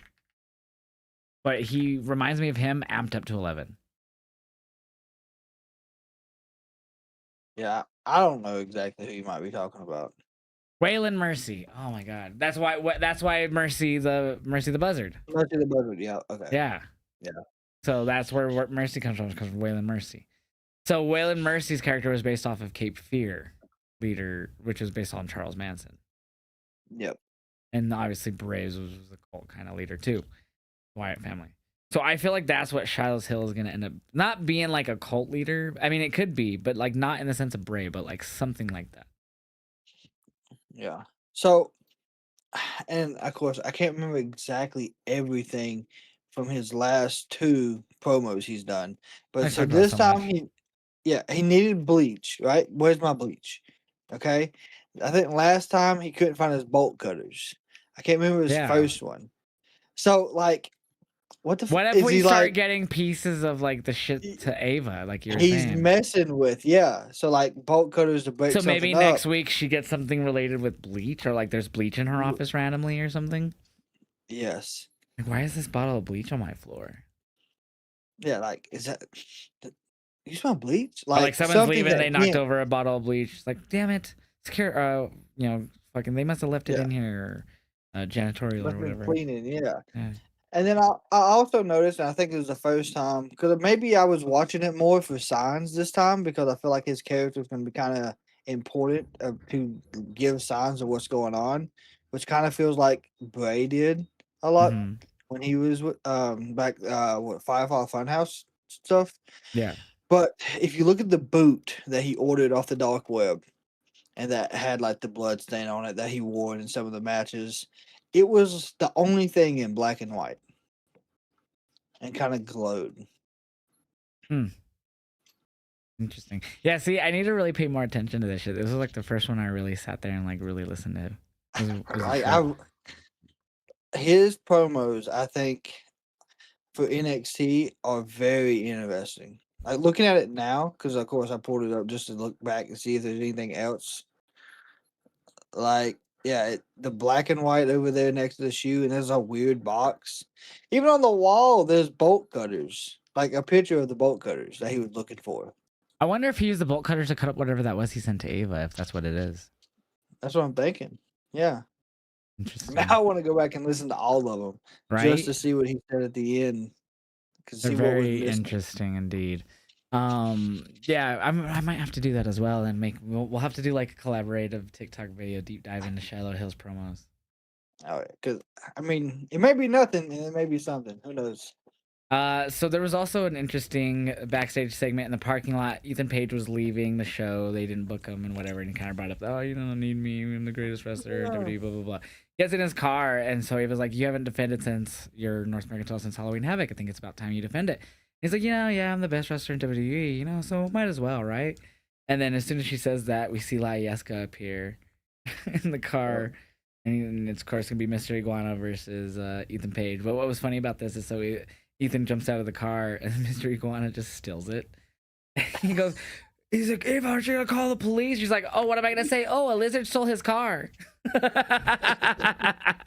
but he reminds me of him amped up to 11. Yeah, I don't know exactly who you might be talking about. Waylon Mercy. Oh my god. That's why Mercy the Buzzard. Mercy the Buzzard. Yeah. Okay. Yeah. Yeah. So that's where Mercy comes from, because of Waylon Mercy. So Waylon Mercy's character was based off of Cape Fear leader, which was based on Charles Manson. Yep. And obviously Braves was a cult kind of leader too. Wyatt family. So I feel like that's what Shiloh Hill is gonna end up not being like a cult leader. I mean, it could be, but like not in the sense of Bray, but like something like that. Yeah. So, and of course, I can't remember exactly everything from his last two promos he's done, I but so talked about this so time much. he needed bleach, right? Where's my bleach? Okay. I think last time he couldn't find his bolt cutters. I can't remember his Yeah. first one. So, like, What if is we he start like? getting pieces of like the shit to Ava, like you were He's saying? messing with, yeah. So, like, bolt cutters to break So something maybe next up. week she gets something related with bleach, or like there's bleach in her W- office randomly or something. Yes. Like, why is this bottle of bleach on my floor? Yeah, like, is that you smell bleach? Or like Like someone's something leaving, that they knocked can't. over a bottle of bleach. It's like, damn it, secure. Fucking, they must have left it Yeah, in here, janitorial must or have been whatever. cleaning. Yeah, Yeah. and then I also noticed, and I think it was the first time because maybe I was watching it more for signs this time because I feel like his character is going to be kind of important to give signs of what's going on, which kind of feels like Bray did a lot Mm-hmm. when he was with back what Firefly Funhouse stuff. Yeah. But if you look at the boot that he ordered off the dark web and that had like the blood stain on it that he wore in some of the matches, it was the only thing in black and white. and kind of glowed. Hmm. Interesting. Yeah, see, I need to really pay more attention to this shit. This was like the first one I really sat there and like really listened to. It was a Like trip. his promos, I think for NXT are very interesting. Like looking at it now, because of course I pulled it up just to look back and see if there's anything else. Like, yeah, the black and white over there next to the shoe, and there's a weird box. Even on the wall, there's bolt cutters, like a picture of the bolt cutters that he was looking for. I wonder if he used the bolt cutters to cut up whatever that was he sent to Ava, if that's what it is. That's what I'm thinking. Yeah. Now Interesting. I want to go back and listen to all of them just Right? to see what he said at the end, to They're see what we're very missing. interesting indeed. Yeah, I might have to do that as well and we'll have to do like a collaborative TikTok video deep dive into Shiloh Hills promos. Because I mean, it may be nothing and it may be something. Who knows? So there was also an interesting backstage segment in the parking lot. Ethan Page was leaving the show. They didn't book him and whatever. And he kind of brought up, "Oh, you don't need me. I'm the greatest wrestler in Yeah. WWE." Blah blah blah. He gets in his car, and so he was like, "You haven't defended since your North American title since Halloween Havoc. I think it's about time you defend it." He's like, "Yeah, I'm the best wrestler in WWE. So might as well, right?" And then as soon as she says that, we see Laieska appear in the car. And it's of course gonna be Mr. Iguana versus Ethan Page. But what was funny about this is Ethan jumps out of the car and Mr. Iguana just stills it. he goes, he's like, Ava, aren't you gonna call the police? She's like, oh, what am I gonna say? Oh, a lizard stole his car.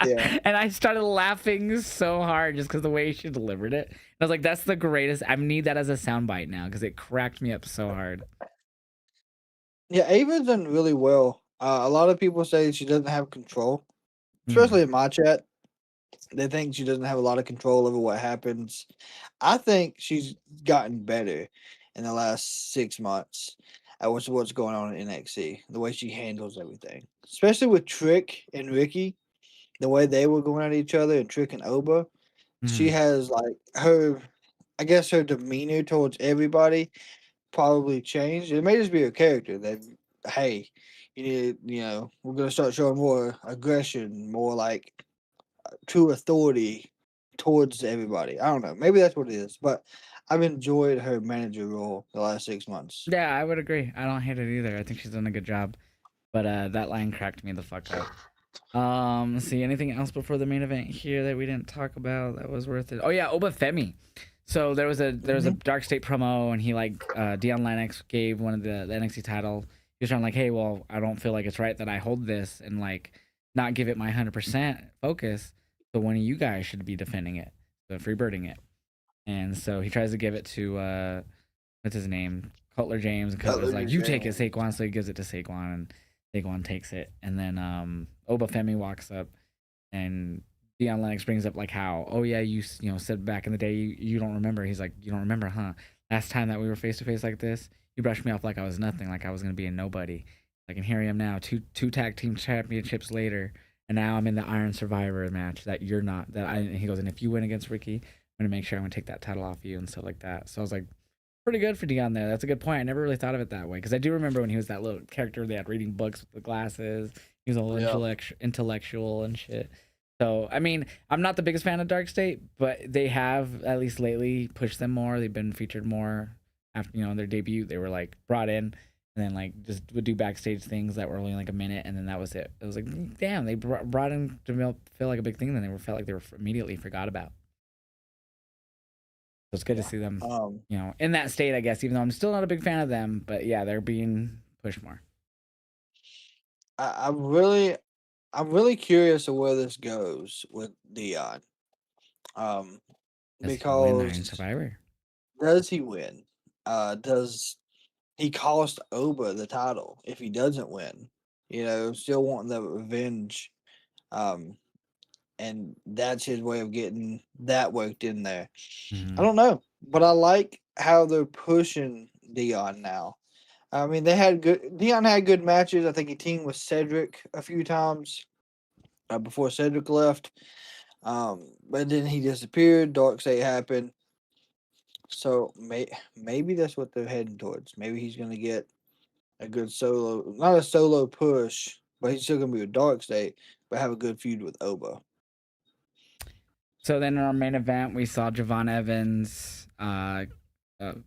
Yeah. And I started laughing so hard just because the way she delivered it. I was like, that's the greatest. I need that as a soundbite now because it cracked me up so hard. Yeah, Ava's done really well. A lot of people say she doesn't have control, Mm. especially in my chat. They think she doesn't have a lot of control over what happens. I think she's gotten better in the last 6 months at what's going on in NXT. The way she handles everything, especially with Trick and Ricky, the way they were going at each other, and Trick and Oba. She Mm. has like her, I guess her demeanor towards everybody probably changed. It may just be her character that, hey, we're gonna start showing more aggression, more like true authority towards everybody. I don't know. Maybe that's what it is. But I've enjoyed her manager role the last 6 months. Yeah, I would agree. I don't hate it either. I think she's done a good job. But that line cracked me the fuck up. Let's see, anything else before the main event here that we didn't talk about that was worth it? Oh yeah, Obafemi. So there was a Mhm. Dark State promo, and he like Dion Lennox gave one of the NXT title. He was trying like, hey, well, I don't feel like it's right that I hold this and like not give it my 100% focus. So one of you guys should be defending it, so freebirding it. And so he tries to give it to what's his name, Cutler James, and Cutler's like, Cutler you take it, James. Saquon. So he gives it to Saquon, and Saquon takes it, and then Obafemi walks up, and Dion Lennox brings up like how, oh yeah, you said back in the day you don't remember. He's like, you don't remember, huh? Last time that we were face to face like this, you brushed me off like I was nothing, like I was gonna be a nobody. Like, and here I am now, two tag team championships later, and now I'm in the Iron Survivor match that you're not. That I and he goes, and if you win against Ricky, I'm gonna make sure I'm gonna take that title off you and stuff like that. So I was like, pretty good for Dion there. That's a good point. I never really thought of it that way because I do remember when he was that little character they had reading books with the glasses. He was all Yeah. intellectual and shit. So I mean, I'm not the biggest fan of Dark State, but they have at least lately pushed them more. They've been featured more after their debut. They were like brought in and then like just would do backstage things that were only like a minute, and then that was it. It was like, damn, they brought in to feel like a big thing, then they were felt like they were immediately forgot about. So it's good to Yeah. see them, Um, in that state, I guess, even though I'm still not a big fan of them. But yeah, they're being pushed more. I'm really curious of where this goes with Dion. Um, Does he win because Iron Survivor? does he win? Does he cost Oba the title if he doesn't win? Still wanting the revenge. Um, and that's his way of getting that worked in there. I Mm-hmm. don't know, but I like how they're pushing Dion now. I mean, Dion had good matches. I think he teamed with Cedric a few times before Cedric left. But then he disappeared. Dark State happened. So maybe that's what they're heading towards. Maybe he's gonna get a good solo, not a solo push, but he's still gonna be with Dark State, but have a good feud with Oba. So then in our main event, we saw Javon Evans,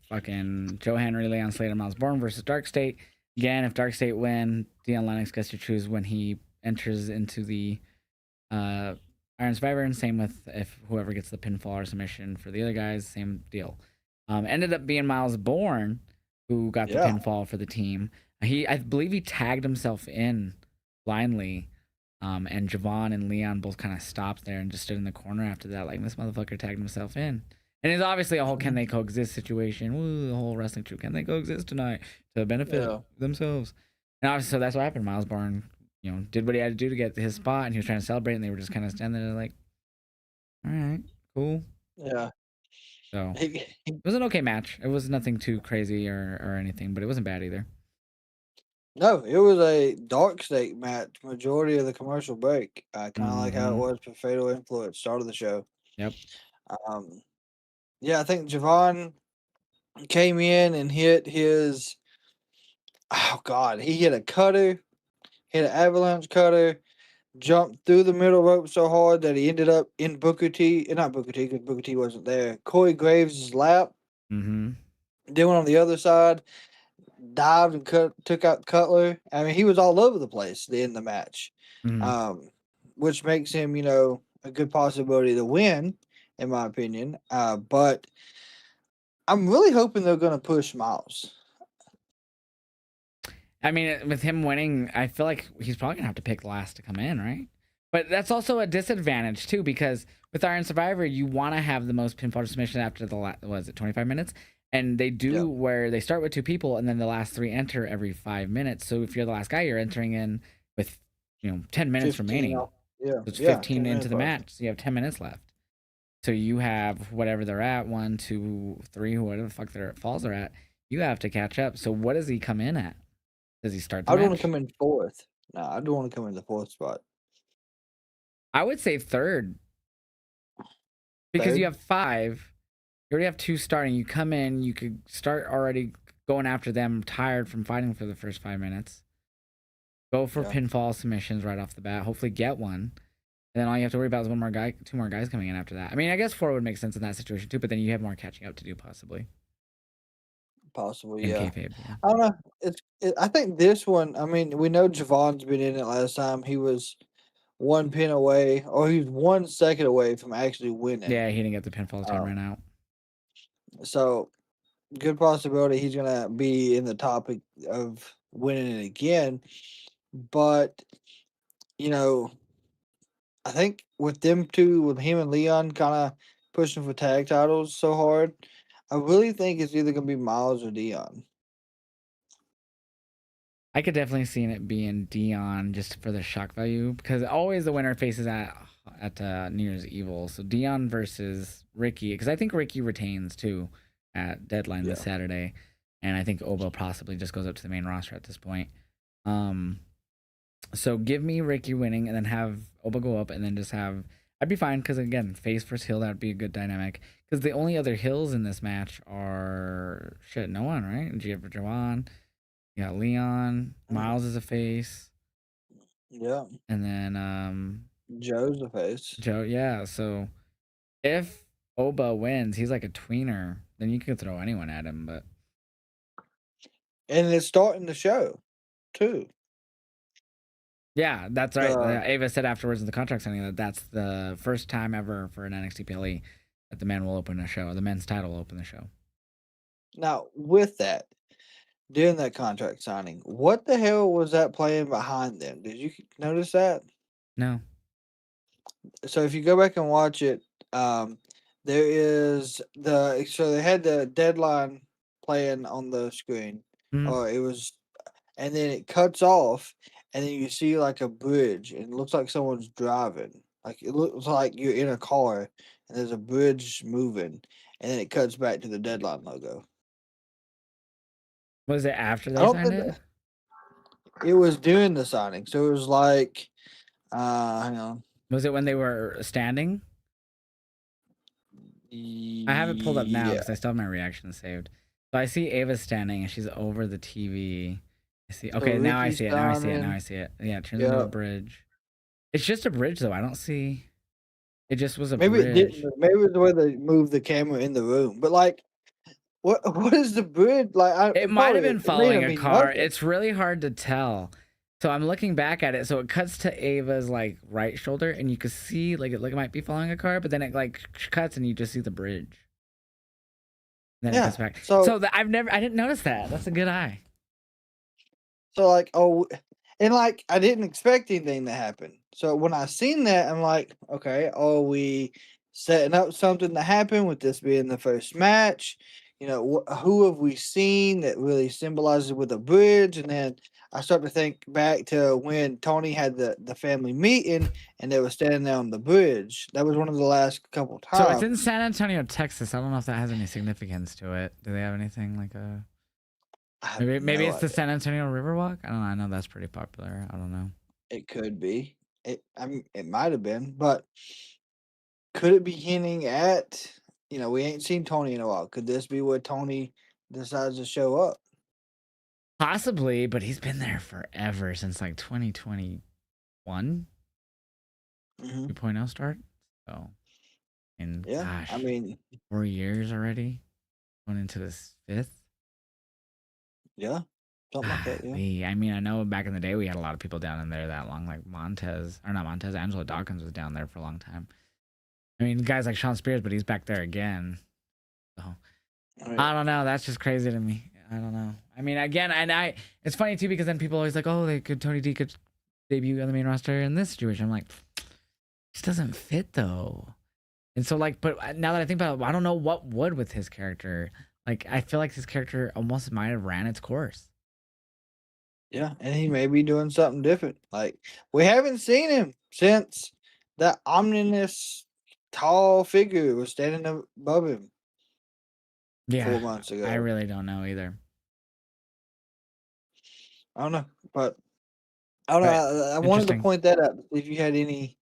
fucking Joe Henry, Leon Slater, Miles Bourne versus Dark State. Again, if Dark State win, Dion Lennox gets to choose when he enters into the uh, Iron Survivor, and same with if whoever gets the pinfall or submission for the other guys, same deal. Ended up being Miles Bourne who got the Yeah. pinfall for the team. I believe he tagged himself in blindly. And Javon and Leon both kind of stopped there and just stood in the corner after that, like this motherfucker tagged himself in. And it's obviously a whole can they coexist situation. Ooh, the whole wrestling crew, can they coexist tonight to benefit themselves? And obviously, so that's what happened. Miles Bourne, did what he had to do to get to his spot, and he was trying to celebrate, and they were just kind of standing there like, all right, cool. Yeah. So it was an okay match. It was nothing too crazy or anything, but it wasn't bad either. No, it was a dark state match majority of the commercial break. Kind of like how it was for Fatal Influence, start of the show. Yep. Yeah, I think Javon came in and hit his. Oh God, he hit a cutter, hit an avalanche cutter, jumped through the middle rope so hard that he ended up in Booker T. Not Booker T because Booker T wasn't there. Corey Graves' lap. Mm-hmm. Then went on the other side, dived and took out Cutler. I mean, he was all over the place to end the match, Mm-hmm. which makes him, a good possibility to win, in my opinion. But I'm really hoping they're going to push Miles. I mean, with him winning, I feel like he's probably gonna have to pick last to come in, right? But that's also a disadvantage too, because with Iron Survivor, you want to have the most pinfall submission after the was it 25 minutes, and they do where they start with 2 people, and then the last 3 enter every 5 minutes. So if you're the last guy, you're entering in with 10 minutes remaining. Yeah, so it's 15 into the match, so you have 10 minutes left. So you have whatever they're at, 1, 2, 3, whatever the fuck their falls are at. You have to catch up. So what does he come in at? Does he start the I match? don't want to come in 4th. No, I don't want to come in the 4th spot. I would say 3rd. Because 3rd? you have 5. You already have 2 starting. You come in, you could start already going after them, tired from fighting for the first 5 minutes. Go for pinfall submissions right off the bat. Hopefully get one. And then all you have to worry about is 2 more guys coming in after that. I mean, I guess 4 would make sense in that situation too, but then you have more catching up to do possibly. Possibly, In yeah. kayfabe, yeah. I don't know. I think this one. I mean, we know Javon's been in it last time. He was 1 pin away, or he was 1 second away from actually winning. Yeah, he didn't get the pinfall, time ran out. So, good possibility he's gonna be in the topic of winning it again. But I think with them two, with him and Leon, kind of pushing for tag titles so hard, I really think it's either gonna be Miles or Dion. I could definitely see it being Dion just for the shock value, because always the winner faces at New Year's Evil. So Dion versus Ricky, because I think Ricky retains too at Deadline this Saturday, and I think Oba possibly just goes up to the main roster at this point. So give me Ricky winning, and then have Oba go up, and then just have. I'd be fine, because again, face versus heel, that would be a good dynamic. Because the only other heels in this match are no one, right? Javon. You got Leon, Miles is a face. Yeah. And then Joe's the face. Joe, yeah. So if Oba wins, he's like a tweener. Then you could throw anyone at him, but And it's starting the show, too. yeah, that's right. Ava said afterwards in the contract signing that that's the first time ever for an NXT PLE that the men will open a show. The men's title will open the show. Now, with that, during that contract signing, what the hell was that playing behind them? Did you notice that? No. So if you go back and watch it, there is so they had the Deadline playing on the screen, or it was, and then it cuts off, and then you see like a bridge, and it looks like someone's driving. Like it looks like you're in a car, and there's a bridge moving, and then it cuts back to the Deadline logo. Was it after I they don't signed think it? it was during the signing, so it was like, hang on. Was it when they were standing? I have it pulled up now because I still have my reaction saved. So I see Ava standing and she's over the TV. I see. Okay, So now I Ricky's see it. Now I see it. Now I see it. Yeah, it turns into a bridge. It's just a bridge though. I don't see. It just was a Maybe it didn't. bridge. Maybe it was the way they moved the camera in the room. But like, what is the bridge like? It It might probably have been it may following not a mean car. nothing. It's really hard to tell. So I'm looking back at it. So it cuts to Ava's like right shoulder, and you can see like it might be following a car, but then it like cuts, and you just see the bridge. Then it cuts Yeah. back. So So I didn't notice that. That's a good eye. So like, oh, and like I didn't expect anything to happen. So when I seen that, I'm like, okay, are we setting up something to happen with this being the first match? You know, who have we seen that really symbolizes with a bridge? And then I start to think back to when Tony had the family meeting and they were standing there on the bridge. That was one of the last couple So it's in times. San Antonio, Texas. I don't know if that has any significance to it. Do they have anything like a I have maybe no it's the idea. San Antonio Riverwalk? I don't know. I know that's pretty popular. I don't know. It could be. I mean, it might have been, but could it be hinting at, we ain't seen Tony in a while. Could this be where Tony decides to show up? Possibly, but he's been there forever since like 2021 Hmm. 2.0 start. So, and Yeah, I gosh, mean, 4 years already, going into this fifth. yeah, something like that. Yeah, I mean, I know back in the day we had a lot of people down in there that long, like Montez, or not Montez, Angela Dawkins was down there for a long time. I mean, guys like Sean Spears, but he's back there again. So I mean, I don't know. That's just crazy to me. I don't know. I mean, again, it's funny too because then people always like, oh, Tony D could debut on the main roster in this situation. I'm like, this doesn't fit though. And so like, but now that I think about it, I don't know what would with his character. Like, I feel like his character almost might have ran its course. yeah, and he may be doing something different. Like we haven't seen him since that ominous tall figure was standing above him Yeah, 4 months I ago. really don't know either. I don't know, but I don't know. But I wanted to interesting. point that out. If you had any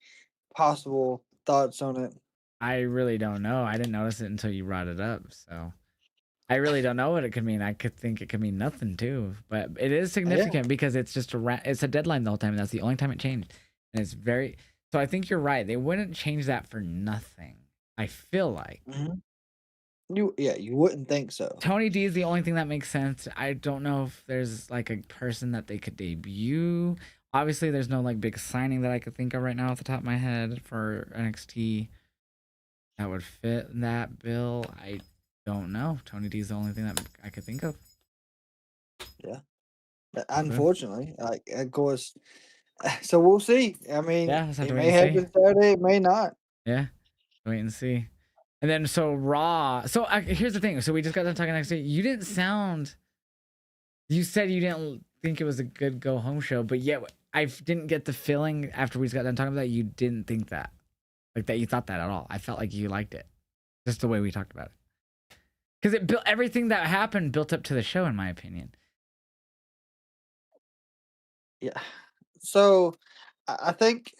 possible thoughts on it. I really don't know. I didn't notice it until you brought it up. So I really don't know what it could mean. I could think it could mean nothing too, but it is Yeah. significant because it's just it's a deadline the whole time, and that's the only time it changed. And it's very so. I think you're right. They wouldn't change that for nothing. I feel like Hmm. You wouldn't think so. Tony D is the only thing that makes sense. I don't know if there's like a person that they could debut. Obviously, there's no like big signing that I could think of right now off the top of my head for NXT that would fit that bill. I don't know. Tony D is the only thing that I could think of. Yeah. Okay. Unfortunately, like of course, so we'll see. I mean, Yeah, let's have it to wait may and see. happen Saturday, it may not. Yeah, wait and see. And then so Raw. So here's the thing. So we just got done talking next week. You didn't sound. You said you didn't think it was a good go home show, but yet I didn't get the feeling after we just got done talking about that you didn't think that, like that you thought that at all. I felt like you liked it, just the way we talked about it, because it built everything that happened built up to the show, in my opinion. Yeah. So I think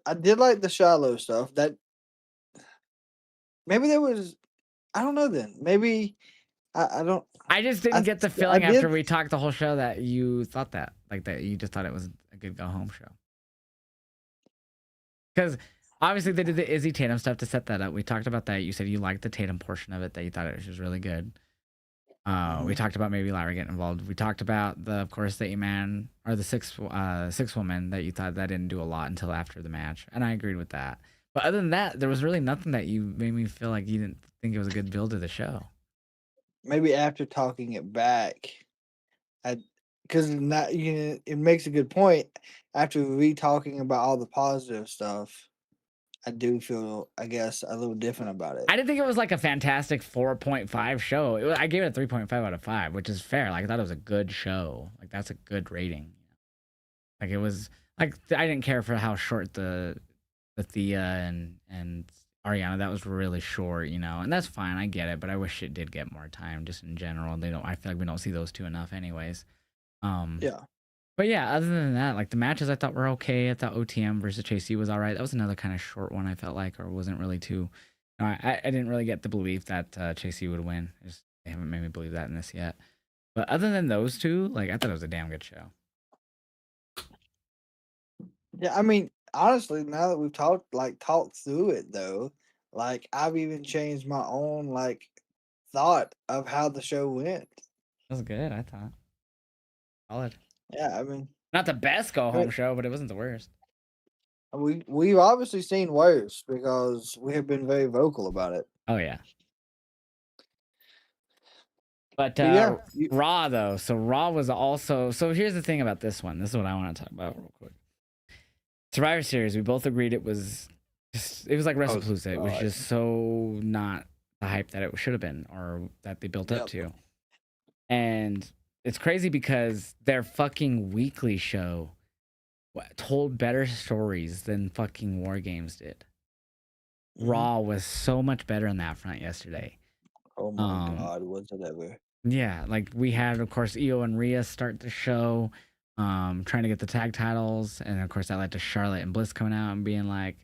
I did like the Shiloh stuff. That maybe there was I don't know then. Maybe I don't I just I didn't get the I feeling did after we talked the whole show that you thought that, like that you just thought it was a good go home show. Because obviously they did the Izzy Tatum stuff to set that up. We talked about that. You said you liked the Tatum portion of it, that you thought it was really good. We mhm. talked about maybe Larry getting involved. We talked about of course, the 8-man or the six woman that you thought that didn't do a lot until after the match, and I agreed with that. But other than that, there was really nothing that you made me feel like you didn't think it was a good build to the show. Maybe after talking it back, I because not it makes a good point. After re-talking about all the positive stuff, I do feel, I guess, a little different about it. I didn't think it was like a fantastic 4.5 show. I gave it a 3.5 out of 5, which is fair. Like I thought it was a good show. Like that's a good rating. Like it was like I didn't care for how short the Thea and Ariana, that was really short, and that's fine. I get it, but I wish it did get more time. Just in general, they don't. I feel like we don't see those two enough, anyways. Um, Yeah. but yeah, other than that, like the matches, I thought were okay. I thought OTM versus Chasey was all right. That was another kind of short one. I felt like, or wasn't really too. I didn't really get the belief that Chasey would win. They haven't made me believe that in this yet. But other than those two, like I thought it was a damn good show. Yeah, I mean, honestly, now that we've talked through it though, like I've even changed my own thought of how the show went. That was good, I thought. Solid. Yeah, I mean, Not the best go I home show, but it wasn't the worst. we've obviously seen worse because we have been very vocal about it. Oh yeah. But But yeah, Raw though, so Raw was also, so here's the thing about this one. This is what I want to talk about real quick. Survivor Series, we both agreed it was like oh WrestlePalooza. It was god, just so not the hype that it should have been or that they built up yep. to. And it's crazy because their fucking weekly show told better stories than fucking War Games did. Raw was so much better in that front yesterday. Oh my god, was it ever? Yeah, like we had, of course, Io and Rhea start the show, trying to get the tag titles, and of course that led to Charlotte and Bliss coming out and being like,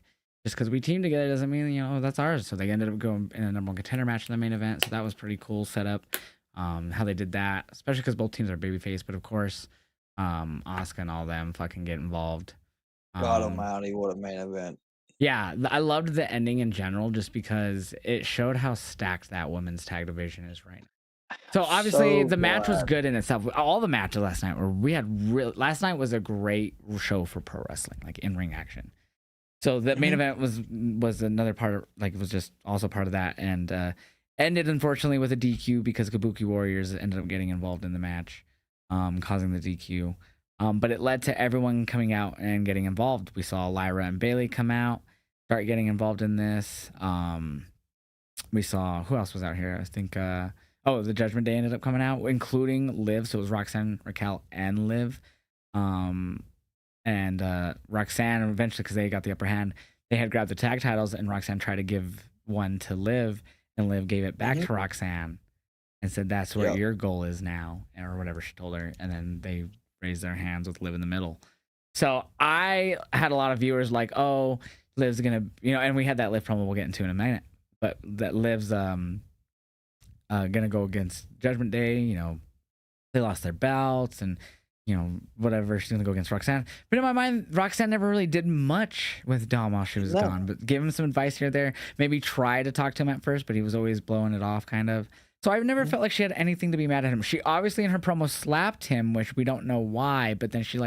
just because we teamed together doesn't mean that's ours. So they ended up going in a number one contender match in the main event. So that was pretty cool setup. How they did that, especially because both teams are babyface, but of course, Asuka and all them fucking get involved. God Almighty, what a main event! Yeah, I loved the ending in general just because it showed how stacked that women's tag division is right now. So obviously So the match was glad. good in itself. All the matches last night last night was a great show for pro wrestling, like in ring action. So the main event was another part of, like, was just also part of that, and ended unfortunately with a DQ because Kabuki Warriors ended up getting involved in the match, causing the DQ. But it led to everyone coming out and getting involved. We saw Lyra and Bailey come out, start getting involved in this. We saw, who else was out here? I think the Judgment Day ended up coming out, including Liv. So it was Roxanne, Raquel, and Liv. And Roxanne eventually, because they got the upper hand, they had grabbed the tag titles, and Roxanne tried to give one to Liv, and Liv gave it back to Roxanne and said, "That's what your goal is now," or whatever she told her. And then they raised their hands with Liv in the middle. So I had a lot of viewers like, "Oh, Liv's gonna," and we had that Liv promo we'll get into in a minute, but that Liv's gonna go against Judgment Day. They lost their belts and whatever. She's gonna go against Roxanne. But in my mind, Roxanne never really did much with Dom while she was gone. But give him some advice here or there. Maybe try to talk to him at first, but he was always blowing it off, kind of. So I've never felt like she had anything to be mad at him. She obviously in her promo slapped him, which we don't know why, but then she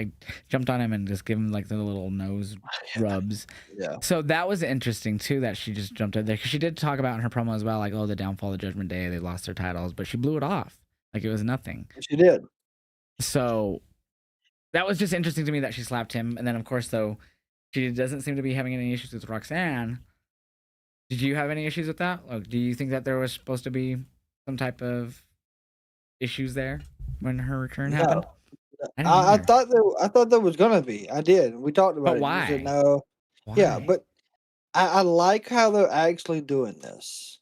jumped on him and just gave him the little nose rubs. Yeah. So that was interesting too, that she just jumped in there, because she did talk about in her promo as well, like, oh, the downfall of Judgment Day, they lost their titles, but she blew it off like it was nothing. She did. So that was just interesting to me that she slapped him. And then, of course, though, she doesn't seem to be having any issues with Roxanne. Did you have any issues with that? Like, do you think that there was supposed to be some type of issues there when her return happened? I thought there was gonna be. I did. We talked about But it. why? You said no. Why? Yeah, but I like how they're actually doing this,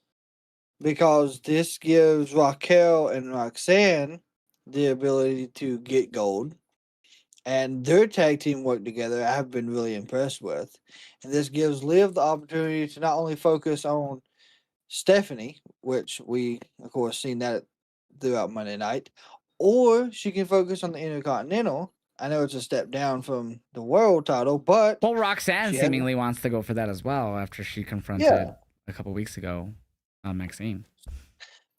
because this gives Raquel and Roxanne the ability to get gold, and their tag team work together I've been really impressed with. And this gives Liv the opportunity to not only focus on Stephanie, which we of course seen that throughout Monday night, or she can focus on the Intercontinental. I know it's a step down from the world title, but Well, Roxanne she has, seemingly wants to go for that as well after she confronted a couple weeks ago Maxine.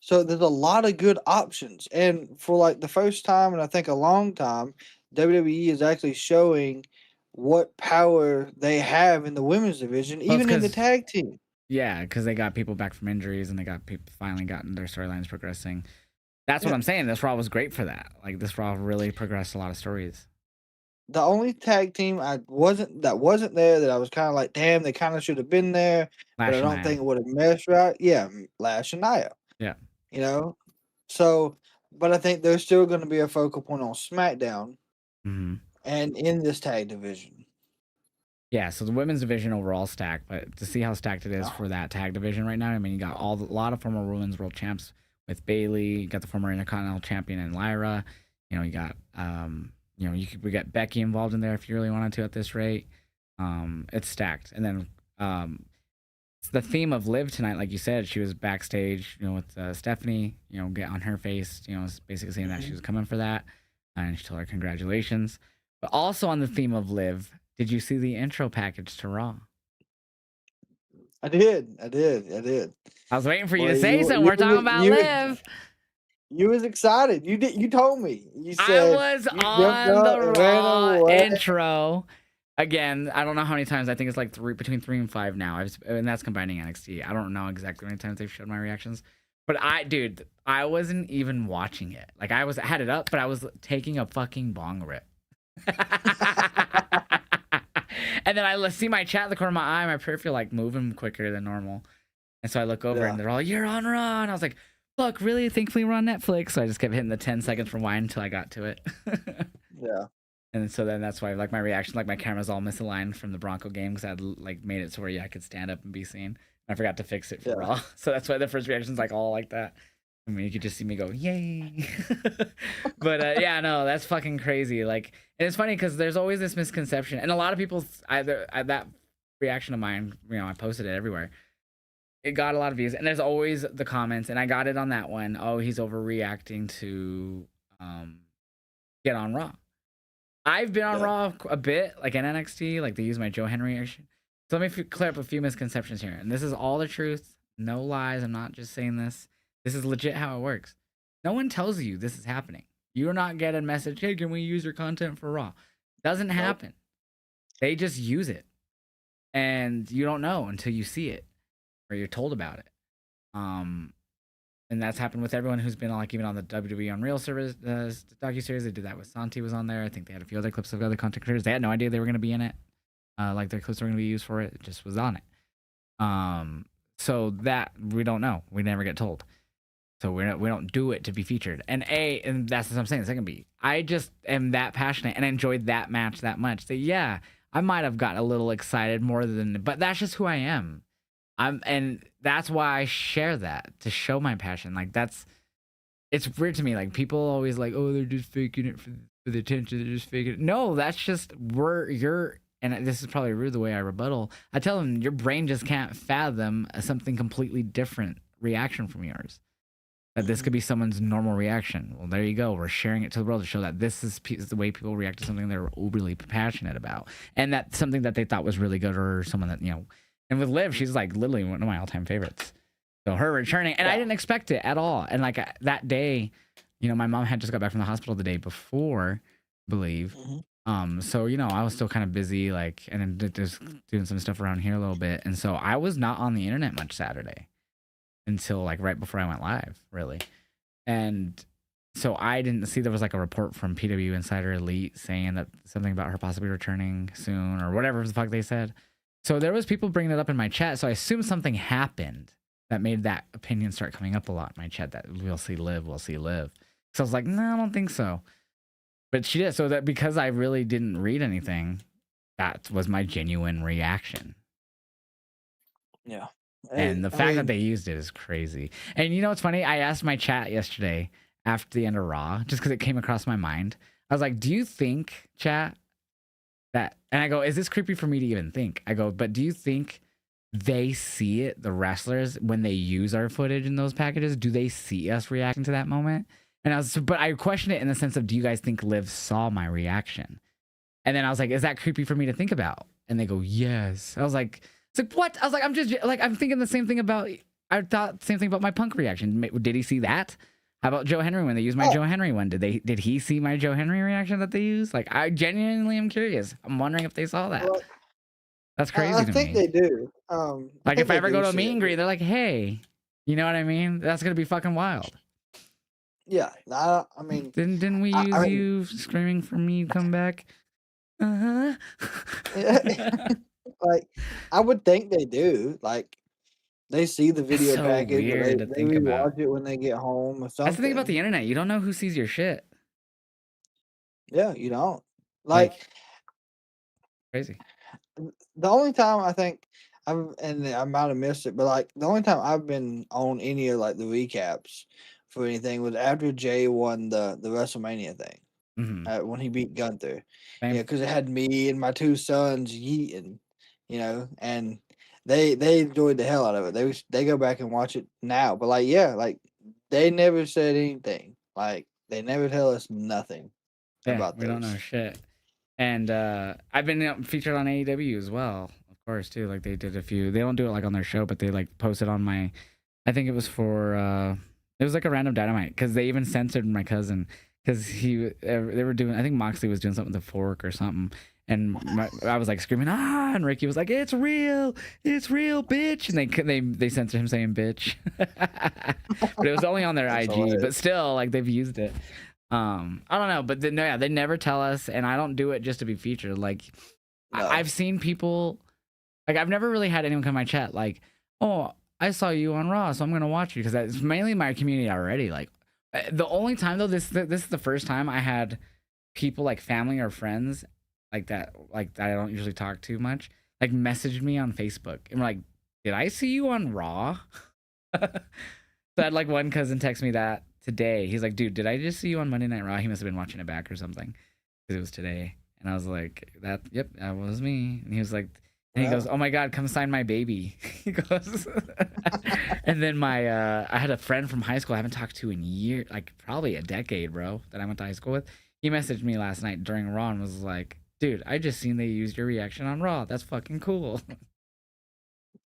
so there's a lot of good options. And for the first time in I think a long time, WWE is actually showing what power they have in the women's division, Well, even in the tag team. Yeah, because they got people back from injuries and they got people finally gotten their storylines progressing. That's what Yeah. I'm saying. This Raw was great for that. Like, this Raw really progressed a lot of stories. The only tag team wasn't there that I was kind of like, damn, they kind of should have been there, but I don't think it would have meshed right. Yeah, Lash and Nia. Yeah. So, but I think there's still going to be a focal point on SmackDown Mm-hmm. and in this tag division. Yeah, so the women's division overall stacked, but to see how stacked it is for that tag division right now, I mean, you got a lot of former women's world champs with Bailey, you got the former Intercontinental champion in Lyra, you got we got Becky involved in there if you really wanted to at this rate. It's stacked. And then the theme of Liv tonight, like you said, she was backstage, with Stephanie, get on her face, basically saying that she was coming for that, and she told her congratulations. But also on the theme of Liv, did you see the intro package to Raw? I did. I did. I did. I was waiting for you Well, to say something. We're talking about Liv. you was excited. You did. You told me. You I said was you jumped on up the and ran Raw away. intro. Again, I don't know how many times. I think it's like between 3 and 5 now. And that's combining NXT. I don't know exactly how many times they've showed my reactions. But dude, I wasn't even watching it. Like I had it up, but I was taking a fucking bong rip. And then I see my chat in the corner of my eye, my peripheral like moving quicker than normal. And so I look over and they're all, "You're on Raw." And I was like, "Fuck, really? Thankfully we're on Netflix." So I just kept hitting the 10 seconds rewind until I got to it. Yeah. And so then that's why like my reaction, like my camera's all misaligned from the Bronco game because I'd like made it so where I could stand up and be seen. I forgot to fix it for Raw. So that's why the first reaction's like all like that. I mean, you could just see me go, "Yay." But yeah, no, that's fucking crazy. Like, and it's funny because there's always this misconception. And a lot of people, that reaction of mine, I posted it everywhere. It got a lot of views. And there's always the comments. And I got it on that one. "Oh, he's overreacting to get on Raw." I've been on Raw a bit, like in NXT, like they use my Joe Henry reaction. So let me clear up a few misconceptions here. And this is all the truth. No lies. I'm not just saying this. This is legit how it works. No one tells you this is happening. You're not getting a message, "Hey, can we use your content for Raw?" Doesn't happen. They just use it. And you don't know until you see it or you're told about it. And that's happened with everyone who's been on, like even on the WWE Unreal service docuseries. They did that with Santi was on there. I think they had a few other clips of other content creators. They had no idea they were going to be in it. Like their clips were going to be used for it. It just was on it. So that we don't know. We never get told. So we don't do it to be featured. And that's what I'm saying. The second B, I just am that passionate and enjoyed that match that much. That yeah, I might have gotten a little excited more than, but that's just who I am. And that's why I share that, to show my passion. Like it's weird to me. Like people always like, "Oh, they're just faking it for the attention. They're just faking it." No, that's just and this is probably rude the way I rebuttal. I tell them your brain just can't fathom something completely different reaction from yours. That this could be someone's normal reaction. Well, there you go. We're sharing it to the world to show that this is the way people react to something they're overly passionate about, and that's something that they thought was really good, or someone that And with Liv, she's like literally one of my all-time favorites. So her returning, and I didn't expect it at all. And like that day, my mom had just got back from the hospital the day before, I believe. So I was still kind of busy, like, and then just doing some stuff around here a little bit, and so I was not on the internet much Saturday until like right before I went live, really. And so I didn't see there was like a report from PW Insider Elite saying that something about her possibly returning soon or whatever the fuck they said. So there was people bringing it up in my chat. So I assumed something happened that made that opinion start coming up a lot in my chat, that we'll see Liv. So I was like, no, I don't think so. But she did. So that because I really didn't read anything, that was my genuine reaction. Yeah. And the fact that they used it is crazy. And you know what's funny? I asked my chat yesterday after the end of Raw, just because it came across my mind. I was like, "Do you think, chat, that," and I go, "Is this creepy for me to even think?" I go, "But do you think they see it, the wrestlers, when they use our footage in those packages? Do they see us reacting to that moment?" But I questioned it in the sense of, do you guys think Liv saw my reaction? And then I was like, "Is that creepy for me to think about?" And they go, "Yes." I was like, "It's like what?" I was like, I'm thinking the same thing about. I thought the same thing about my Punk reaction. Did he see that? How about Joe Henry when they used my Joe Henry one? Did he see my Joe Henry reaction that they used? Like, I genuinely am curious. I'm wondering if they saw that. Well, That's crazy I to think me. they do. Like if I ever go to a meet and greet, they're like, "Hey," you know what I mean? That's gonna be fucking wild. Yeah, I mean, Didn't we use you screaming for me to come back? Like I would think they do. Like they see the video so package, or weird to they think about. rewatch it when they get home or something. That's the thing about the internet. You don't know who sees your shit. Yeah, you don't. Like crazy. The only time I think and I might have missed it, but like the only time I've been on any of like the recaps for anything was after Jay won the WrestleMania thing. When he beat Gunther. Same. Yeah, because it had me and my two sons yeeting, and they enjoyed the hell out of it. They go back and watch it now. But like, yeah, like they never said anything. Like they never tell us nothing about we don't know those. shit. And I've been featured on AEW as well, of course, too. Like they did a few. They don't do it like on their show, but they like posted on my. I think it was for. It was like a random Dynamite because they even censored my cousin because they were doing. I think Moxley was doing something with a fork or something, and I was like screaming and Ricky was like, it's real, bitch, and they censored him saying bitch, but it was only on their IG, but still like they've used it. I don't know, but they never tell us, and I don't do it just to be featured. Like, No. I've seen people, like, I've never really had anyone come to my chat like, oh, I saw you on Raw, so I'm gonna watch you because that's mainly my community already. Like, the only time though, this is the first time I had people like family or friends like that I don't usually talk to much, like messaged me on Facebook and were like, did I see you on Raw? So I had like one cousin text me that today. He's like, dude, did I just see you on Monday Night Raw? He must have been watching it back or something because it was today. And I was like, yep, that was me. And he was like, and he goes, oh my God, come sign my baby. He goes, and then I had a friend from high school I haven't talked to in years, like probably a decade, bro, that I went to high school with. He messaged me last night during Raw and was like, dude, I just seen they used your reaction on Raw. That's fucking cool.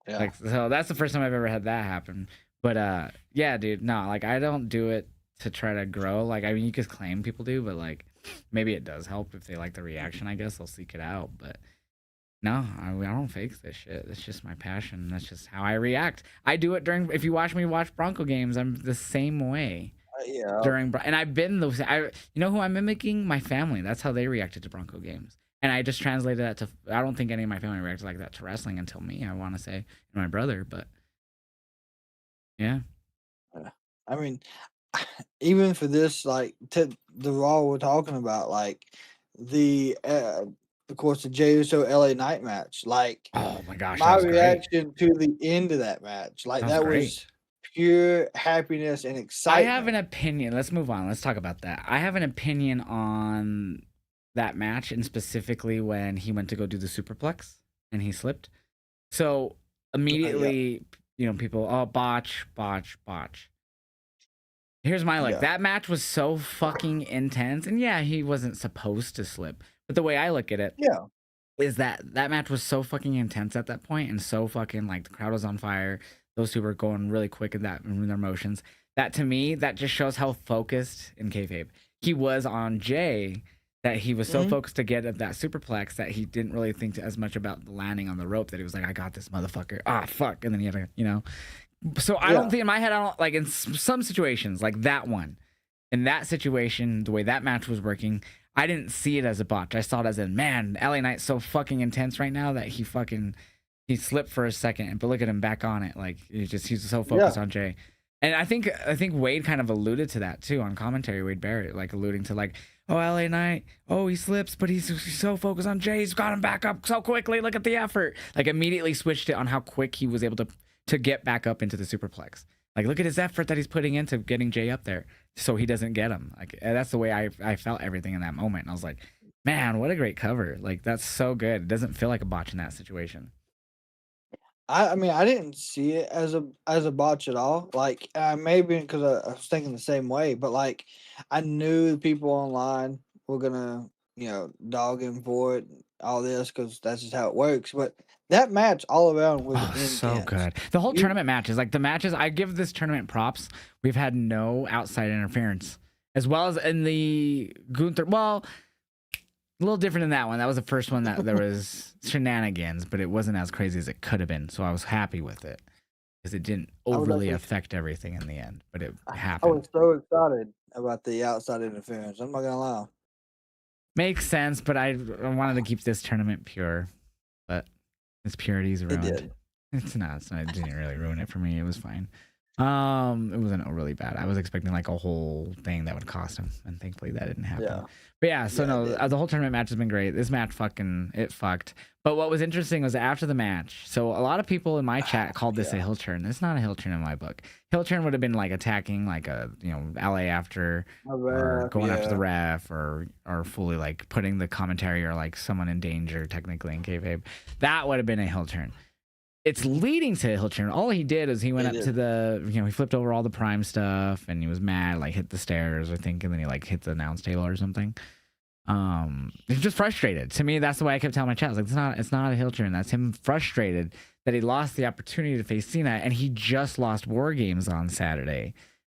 Yeah. Like, so that's the first time I've ever had that happen. But yeah, dude, no, like I don't do it to try to grow. Like, I mean, you could claim people do, but like maybe it does help if they like the reaction. I guess they'll seek it out. But no, I don't fake this shit. That's just my passion. That's just how I react. I do it during. If you watch me watch Bronco games, I'm the same way Yeah. and I've been those. You know who I'm mimicking? My family. That's how they reacted to Bronco games. And I just translated that to. I don't think any of my family reacted like that to wrestling until me. I want to say, and my brother, but yeah. I mean, even for this, like the Raw we're talking about, like the of course the Jey Uso LA Knight match, like Oh my gosh, that my was great. reaction to the end of that match, like That was that great. was pure happiness and I excitement. have an opinion. Let's move on. Let's talk about that. I have an opinion on that match, and specifically when he went to go do the superplex and he slipped. So immediately, people, oh, botch, botch, botch. Here's my Yeah. that match was so fucking intense, and yeah, he wasn't supposed to slip. But the way I look at it, Yeah. is that match was so fucking intense at that point, and so fucking like the crowd was on fire. Those two were going really quick in their motions. That to me, that just shows how focused in kayfabe he was on Jay. That he was so focused to get at that superplex that he didn't really think as much about landing on the rope. That he was like, I got this motherfucker. Ah, fuck. And then he had to, So I don't think in my head, I don't like in some situations like that one. In that situation, the way that match was working, I didn't see it as a botch. I saw it as a man. LA Knight's so fucking intense right now that he slipped for a second, but look at him back on it. Like he's so focused on Jay. And I think Wade kind of alluded to that too on commentary. Wade Barrett like alluding to like, oh, LA Knight, oh, he slips, but he's so focused on Jay. He's got him back up so quickly. Look at the effort. Like immediately switched it on how quick he was able to get back up into the superplex. Like look at his effort that he's putting into getting Jay up there so he doesn't get him. Like that's the way I felt everything in that moment. And I was like, man, what a great cover. Like that's so good. It doesn't feel like a botch in that situation. I mean, I didn't see it as a botch at all. Like, maybe because I was thinking the same way, but like, I knew people online were gonna, dog him for it, all this, because that's just how it works. But that match all around was intense. So good. The whole tournament matches, like the matches, I give this tournament props. We've had no outside interference, as well as in the Gunther. Well, a little different in that one. That was the first one that there was shenanigans, but it wasn't as crazy as it could have been. So I was happy with it because it didn't overly affect everything in the end, but it I happened. was so excited about the outside interference. I'm not gonna lie. Makes sense, but I wanted to keep this tournament pure, but its purity is ruined. It did. It's not. It didn't really ruin it for me. It was fine. It wasn't really bad. I was expecting like a whole thing that would cost him, and thankfully that didn't happen. Yeah. But yeah, so the whole tournament match has been great. This match it fucked. But what was interesting was after the match. So a lot of people in my chat called this a heel turn. It's not a heel turn in my book. Heel turn would have been like attacking like a LA after or going after the ref or fully like putting the commentary or like someone in danger technically in kayfabe. That would have been a heel turn. It's leading to a heel turn. All he did is he went up to the, he flipped over all the Prime stuff and he was mad, like hit the stairs, I think, and then he like hit the announce table or something. He's just frustrated. To me, that's the way I kept telling my chat. I was like, it's not a heel turn. That's him frustrated that he lost the opportunity to face Cena, and he just lost War Games on Saturday.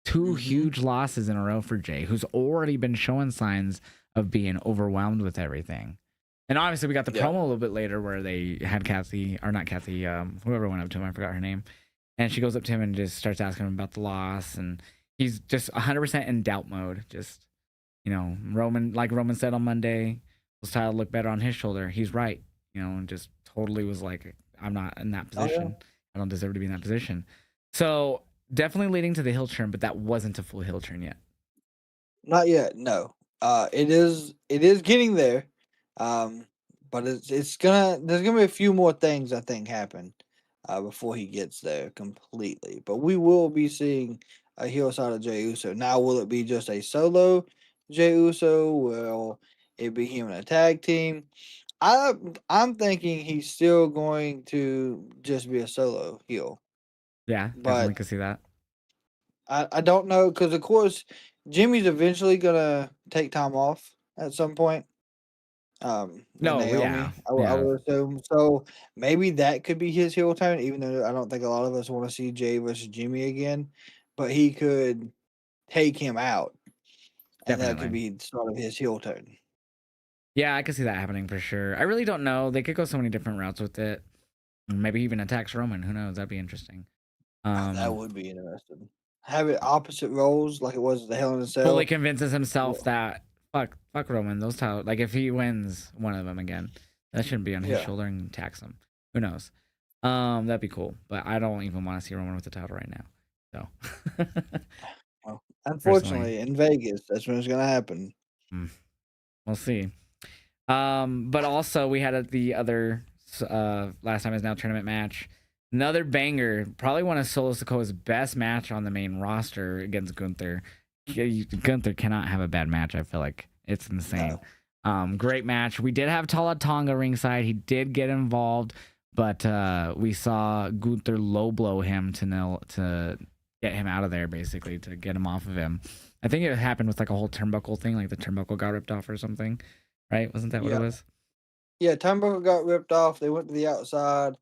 Two Mm-hmm. huge losses in a row for Jay, who's already been showing signs of being overwhelmed with everything. And obviously, we got the Yeah. promo a little bit later where they had Kathy, or not Kathy, whoever went up to him, I forgot her name. And she goes up to him and just starts asking him about the loss. And he's just 100% in doubt mode. Just, like Roman said on Monday, was title look better on his shoulder. He's right, and just totally was like, I'm not in that Oh yeah. position. I don't deserve to be in that position. So definitely leading to the heel turn, but that wasn't a full heel turn yet. Not yet. No. It is getting there. But it's gonna there's gonna be a few more things I think happen before he gets there completely. But we will be seeing a heel side of Jey Uso. Now will it be just a solo Jey Uso? Will it be him in a tag team? I'm thinking he's still going to just be a solo heel. Yeah, But definitely could see that. I don't know because of course Jimmy's eventually gonna take time off at some point. And No, yeah, Naomi, I yeah, would assume. So maybe that could be his heel turn, even though I don't think a lot of us want to see Jay versus Jimmy again. But he could take him out, and that could definitely. be the start of his heel turn. Yeah, I could see that happening for sure. I really don't know. They could go so many different routes with it. Maybe even attacks Roman. Who knows? That'd be interesting. That would be interesting. Have it opposite roles like it was the Hell in a Fully Cell. convinces himself Well, that fuck Roman. Those title, like if he wins one of them again, that shouldn't be on his yeah. shoulder and tax him. Who knows? That'd be cool. But I don't even want to see Roman with the title right now. So Well, personally, unfortunately, in Vegas, that's when it's gonna happen. we'll see. But also we had the other last time is now tournament match. Another banger, probably one of Solo Sikoa's best match on the main roster against Gunther. Gunther cannot have a bad match. I feel like it's insane. No. Great match. We did have Tala Tonga ringside. He did get involved, but we saw Gunther low blow him to get him out of there, basically to get him off of him. I think it happened with like a whole turnbuckle thing, like the turnbuckle got ripped off or something, right? Wasn't that what it Yeah. was? Yeah, Turnbuckle got ripped off. They went to the outside.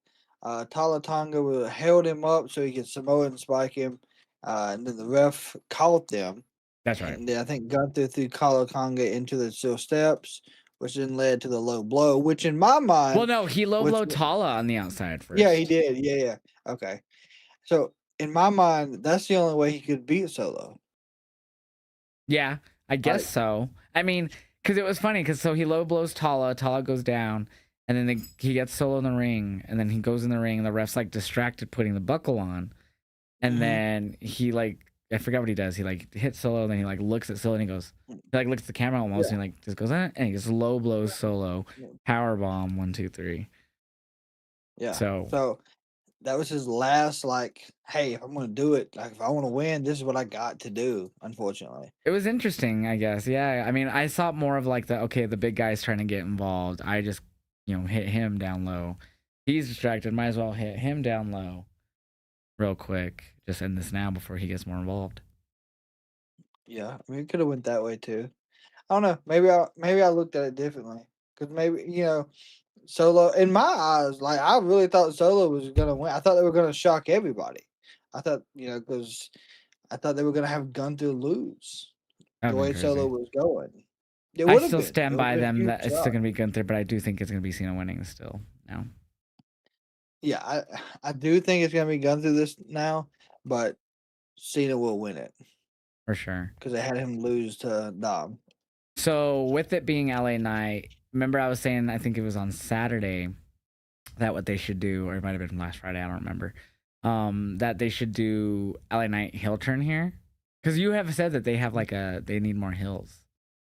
Tala Tonga held him up so he could Samoan spike him. And then the ref caught them. That's right. And then I think Gunther threw Tala Tonga into the steel steps, which then led to the low blow, which in my Well, mind, no, he low which, blow Tala on the outside yeah, he first. did. Yeah, yeah. Okay. So in my mind, that's the only way he could beat Solo. Yeah, I guess Like, so. I mean, because it was funny, because so he low blows Tala, Tala goes down, and then he gets Solo in the ring, and then he goes in the ring, and the ref's like distracted putting the buckle on, and mhm. then he like I forgot what he does. He like hits Solo, and then he like looks at Solo, and he goes, he like looks at the camera almost, Yeah. and he like just goes, and he just low blows Solo, power bomb 1 2 3. Yeah. So So that was his last, like, hey, if I'm going to do it, like, if I want to win, this is what I got to do, unfortunately. it was interesting, I guess. Yeah, I mean, I saw more of like the big guy's trying to get involved. I just hit him down low. He's distracted. Might as well hit him down low real quick. Just end this now before he gets more involved. Yeah. I mean, it could have went that way too. I don't know. Maybe I looked at it differently. Because maybe, Solo, in my eyes, like, I really thought Solo was going to win. I thought they were going to shock everybody. I thought, because I thought they were going to have Gunther lose the That'd been way Solo crazy. was going. It I would have still been. It stand would have by been a them huge that it's still shock. gonna be Gunther, but I do think it's gonna be Cena winning still now Yeah, I do think it's going to be Gunther this now, but Cena will win it for sure. because they had him lose to Dom. So with it being LA Night, remember I was saying I think it was on Saturday that what they should do, or it might have been last Friday, I don't remember. That they should do LA Knight heel turn here, because you have said that they have like they need more hills.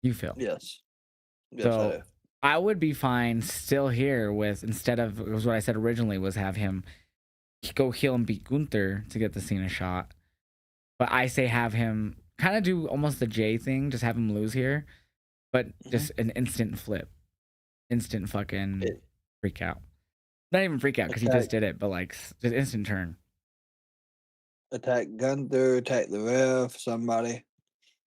You feel Yes. Yes, I so. do. I would be fine still here with instead of it was what I said originally was have him go heel and beat Gunther to get the Cena shot, but I say have him kind of do almost the J thing, just have him lose here, but Mhm. just an instant flip, instant fucking It, freak out. Not even freak out because he attack just did it, but like just instant turn. attack Gunther, attack the ref, somebody.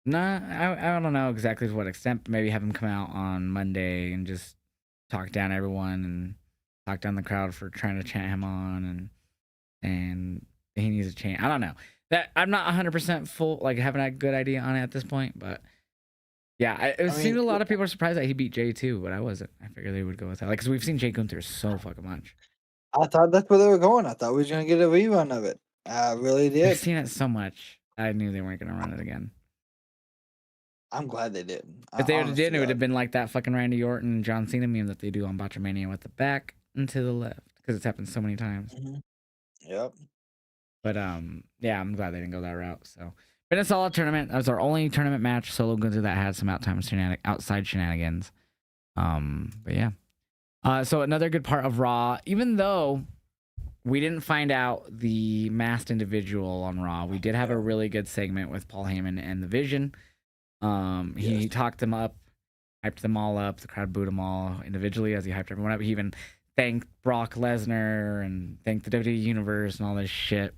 Nah, I don't know exactly to what extent, but maybe have him come out on Monday and just talk down everyone and talk down the crowd for trying to chant him on and he needs a chant. I don't know. That I'm not 100% full like having a good idea on it at this point, but yeah, it I mean, seemed a lot of people are surprised that he beat Jay too, but I wasn't. I figured they would go with that. Like, cause we've seen Jay Gunther so fucking much. I thought that's where they were going. I thought we was gonna get a rerun of it. I really We've did. seen it so much. I knew they weren't gonna run it again. I'm glad they didn't. If they would have Honest did, to it would God. have been like that fucking Randy Orton John Cena meme that they do on Botchamania with the back and to the left because it's happened so many times. Mhm. Yep. But yeah, I'm glad they didn't go that route. So, been a solid tournament. That was our only tournament match solo Gunther that had some outside shenanigans. But yeah. So another good part of Raw, even though we didn't find out the masked individual on Raw, we did have a really good segment with Paul Heyman and the Vision. He Yes. talked them up, hyped them all up. The crowd booed them all individually as he hyped everyone up. He even thanked Brock Lesnar and thanked the WWE Universe and all this shit.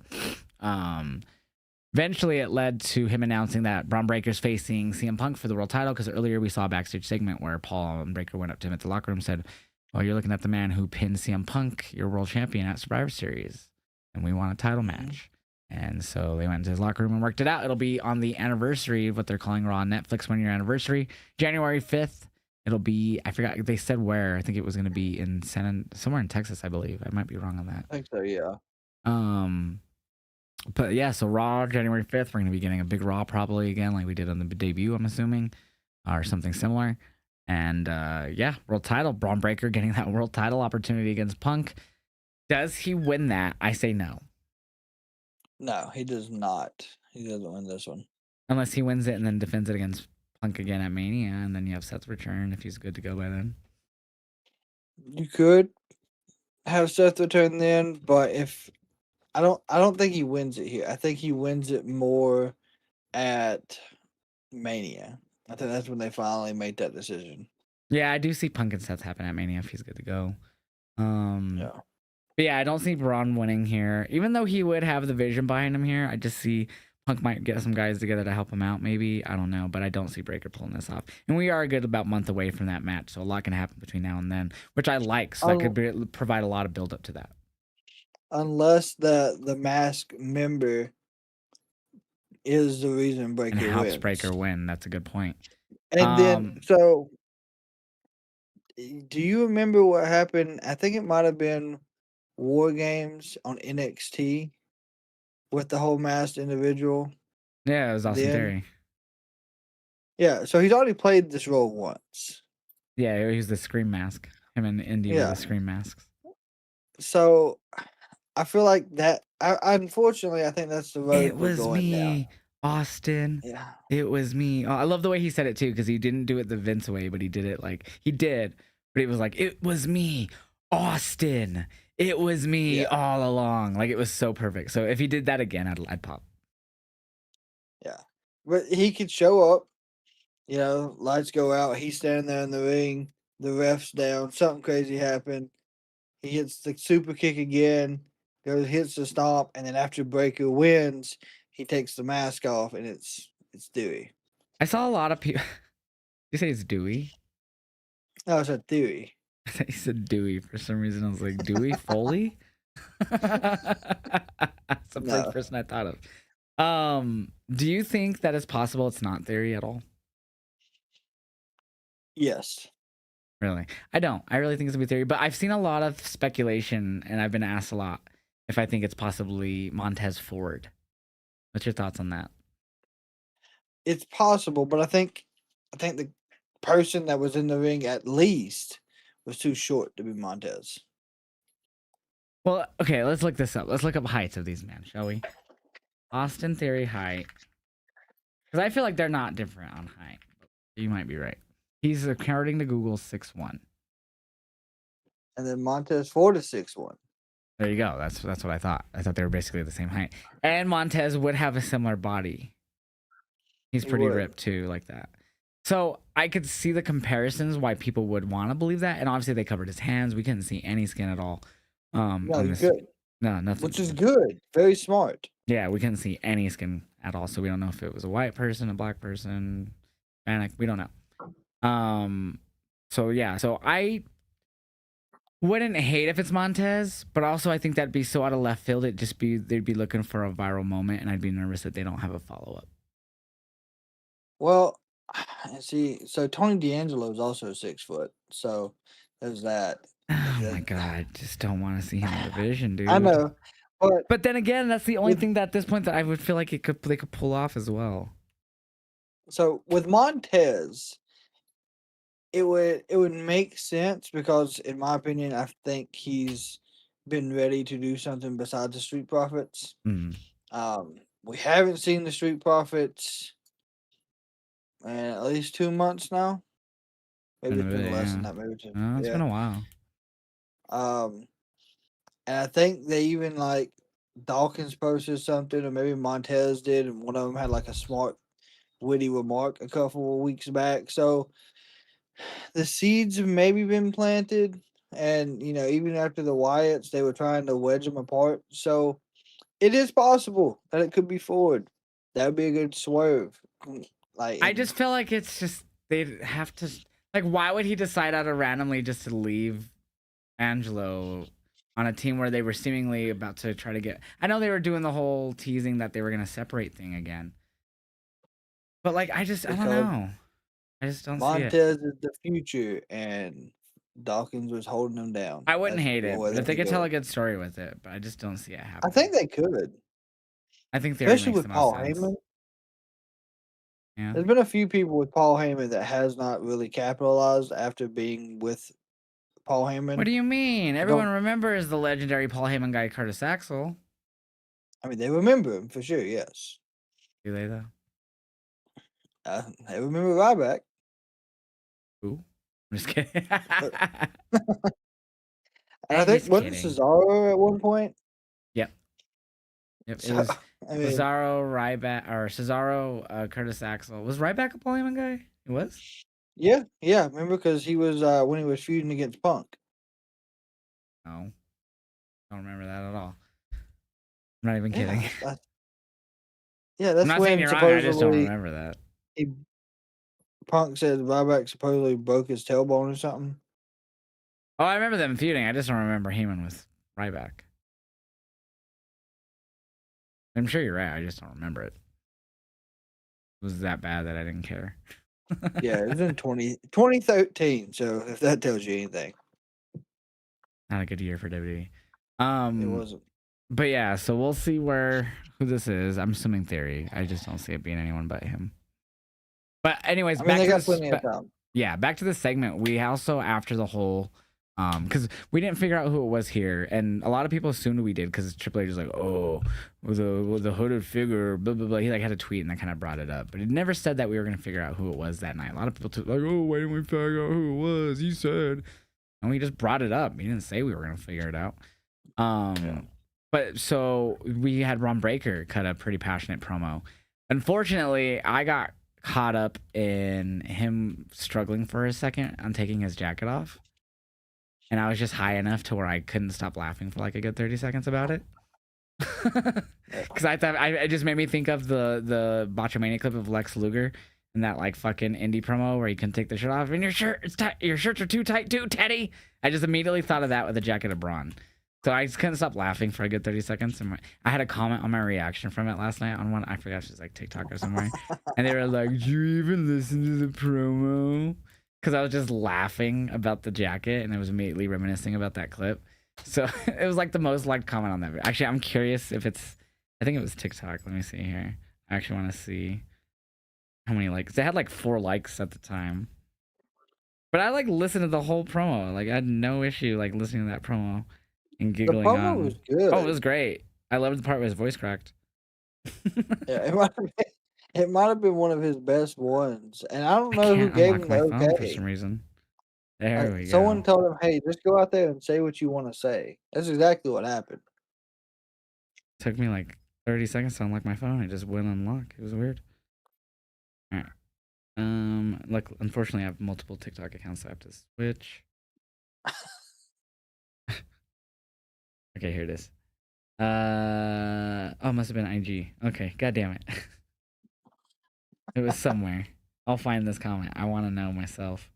Eventually, it led to him announcing that Braun Breaker's facing CM Punk for the world title because earlier we saw a backstage segment where Paul and Breaker went up to him at the locker room and said, "Well, you're looking at the man who pinned CM Punk, your world champion at Survivor Series, and we want a title match." And so they went into his locker room and worked it out. It'll be on the anniversary of what they're calling Raw Netflix 1 year anniversary, January 5th. It'll be, I forgot, they said where. I think it was going to be in somewhere in Texas, I believe. I might be wrong on that. I think so, yeah. But yeah, so Raw, January 5th, we're going to be getting a big Raw probably again, like we did on the debut, I'm assuming, or something similar. And yeah, world title, Braun Breaker getting that world title opportunity against Punk. Does he win that? I say no. No, he does not. He doesn't win this one. Unless he wins it and then defends it against Punk again at Mania, and then you have Seth's return if he's good to go by then. You could have Seth return then, but if I don't think he wins it here. I think he wins it more at Mania. I think that's when they finally made that decision. Yeah, I do see Punk and Seth happen at Mania if he's good to go. Yeah. But yeah, I don't see Braun winning here. Even though he would have the Vision behind him here, I just see Punk might get some guys together to help him out, maybe. I don't know, but I don't see Breaker pulling this off. And we are a good about month away from that match, so a lot can happen between now and then, which I like. So that could provide a lot of build up to that. Unless the mask member is the reason Breaker And helps wins. Breaker win. That's a good point. And then, so do you remember what happened? I think it might have been War Games on NXT with the whole masked individual. Yeah, it was Austin Theory. Yeah, so he's already played this role once. Yeah, he was the Scream Mask. Him and Indy were the Scream Masks. So I feel like that. Unfortunately, I think that's the road we're going down. It was me, Austin. Yeah. It was me. Oh, I love the way he said it too, because he didn't do it the Vince way, but he did it like he did. But it was like, it was me, Austin. It was me all along. Like, it was so perfect. So if he did that again, I'd pop. Yeah, but he could show up. You know, lights go out. He's standing there in the ring. The ref's down. Something crazy happened. He hits the super kick again. Hits the stomp, and then after Breaker wins, he takes the mask off, and it's Dewey. I saw a lot of people. You say it's Dewey? No, it's a Dewey. I thought you said Dewey for some reason. I was like, Dewey Foley? That's the first person I thought of. Do you think that it's possible it's not Theory at all? Yes. Really? I don't. I really think it's gonna be Theory, but I've seen a lot of speculation, and I've been asked a lot if I think it's possibly Montez Ford. What's your thoughts on that? It's possible, but I think the person that was in the ring at least was too short to be Montez. Well, okay, let's look this up. Let's look up heights of these men, shall we? Austin Theory height. Because I feel like they're not different on height. You might be right. He's, according to Google, 6'1". And then Montez Ford is 6'1". There you go. That's what I thought. I thought they were basically the same height. And Montez would have a similar body. He's pretty ripped too, like that. So I could see the comparisons why people would want to believe that. And obviously they covered his hands. We couldn't see any skin at all. No, good. No, nothing. Which is good. Very smart. Yeah, we couldn't see any skin at all. So we don't know if it was a white person, a black person, Hispanic. We don't know. So yeah, so I wouldn't hate if it's Montez, but also I think that'd be so out of left field. They'd be looking for a viral moment, and I'd be nervous that they don't have a follow up. Well, see, so Tony D'Angelo is also 6 foot, so there's that. Oh my Then- god, I just don't want to see him in division, dude. I know, but But then again, that's the only with thing that at this point that I would feel like they could pull off as well. so with Montez, it would make sense because, in my opinion, I think he's been ready to do something besides the Street Profits. Mm, We haven't seen the Street Profits in at least 2 months now. Maybe been a it's bit, been less yeah. than that. Maybe two. No, it's been Yeah. a while. And I think they even like Dawkins posted something, or maybe Montez did, and one of them had like a smart, witty remark a couple of weeks back. So the seeds have maybe been planted, and even after the Wyatts, they were trying to wedge them apart. So it is possible that it could be Ford. That would be a good swerve. Like, I and just feel like it's just they'd have to like. Why would he decide out of randomly just to leave Angelo on a team where they were seemingly about to try to get? I know they were doing the whole teasing that they were gonna separate thing again, but like I don't because know. I just don't see it. Montez is the future, and Dawkins was holding them down. I wouldn't That's hate it where if they they could tell go. a good story with it, but I just don't see it I happening. think they could, I think theory especially makes the with most Paul sense. Heyman. Yeah. There's been a few people with Paul Heyman that has not really capitalized after being with Paul What Heyman. do you mean? I Everyone don't. remembers the legendary Paul Heyman guy, Curtis Axel. I mean, they remember him for sure. Yes, Do they though? they remember Ryback. Who? I'm just kidding. But, and I I'm think just wasn't kidding. Cesaro at one point. Yep. Yep. It So was I mean, Cesaro, Ryback, or Cesaro, Curtis Axel. Was Ryback a Paul Heyman guy? It was? yeah. Remember because he was when he was feuding against Punk. No. Don't remember that at all. I'm not even kidding. Yeah, yeah. I'm That's not saying when you're wrong. I just don't supposedly remember that. he, Punk said Ryback supposedly broke his tailbone or something. Oh, I remember them feuding. I just don't remember Heyman with Ryback. I'm sure you're right. I just don't remember it. It was that bad that I didn't care. Yeah, it was in 2013. So if that tells you anything, Not a good year for WWE. it wasn't. But yeah, so we'll see who this is. I'm assuming Theory. I just don't see it being anyone but him. But anyways, I mean, they back got to plenty of time. back to the segment. We also, after the whole because we didn't figure out who it was here, and a lot of people assumed we did because Triple H was like, "Oh, with a hooded figure," blah blah blah. He like had a tweet and that kind of brought it up, but it never said that we were gonna figure out who it was that night. A lot of people took like, "Oh, why didn't we figure out who it was?" He said, and we just brought it up. He didn't say we were gonna figure it out. Yeah. But so we had Ron Breaker cut a pretty passionate promo. Unfortunately, I got caught up in him struggling for a second on taking his jacket off. And I was just high enough to where I couldn't stop laughing for like a good 30 seconds about it. Because I thought it just made me think of the Botchamania clip of Lex Luger in that like fucking indie promo where he couldn't take the shirt off. And your shirts are too tight too, Teddy. I just immediately thought of that with the jacket of Braun. So I just couldn't stop laughing for a good 30 seconds. And I had a comment on my reaction from it last night on one. I forgot, she was like TikTok or somewhere. And they were like, "Did you even listen to the promo?" Because I was just laughing about the jacket and I was immediately reminiscing about that clip. So it was like the most liked comment on that video. Actually, I'm curious if I think it was TikTok. Let me see here. I actually want to see how many likes. They had like 4 likes at the time. But I like listened to the whole promo. Like I had no issue like listening to that promo and The giggling promo on. was good. Oh, it was great. I loved the part where his voice cracked. Yeah, it might have been one of his best ones, and I don't I know who can't gave him unlock the my phone for okay. some reason. There we Someone go. told him, "Hey, just go out there and say what you want to say." That's exactly what happened. Took me like 30 seconds to unlock my phone. It just wouldn't unlock. It was weird. All right. Look, unfortunately, I have multiple TikTok accounts, so I have to switch. Okay, here it is. Oh, must have been IG. Okay, god damn it. It was somewhere. I'll find this comment. I want to know myself.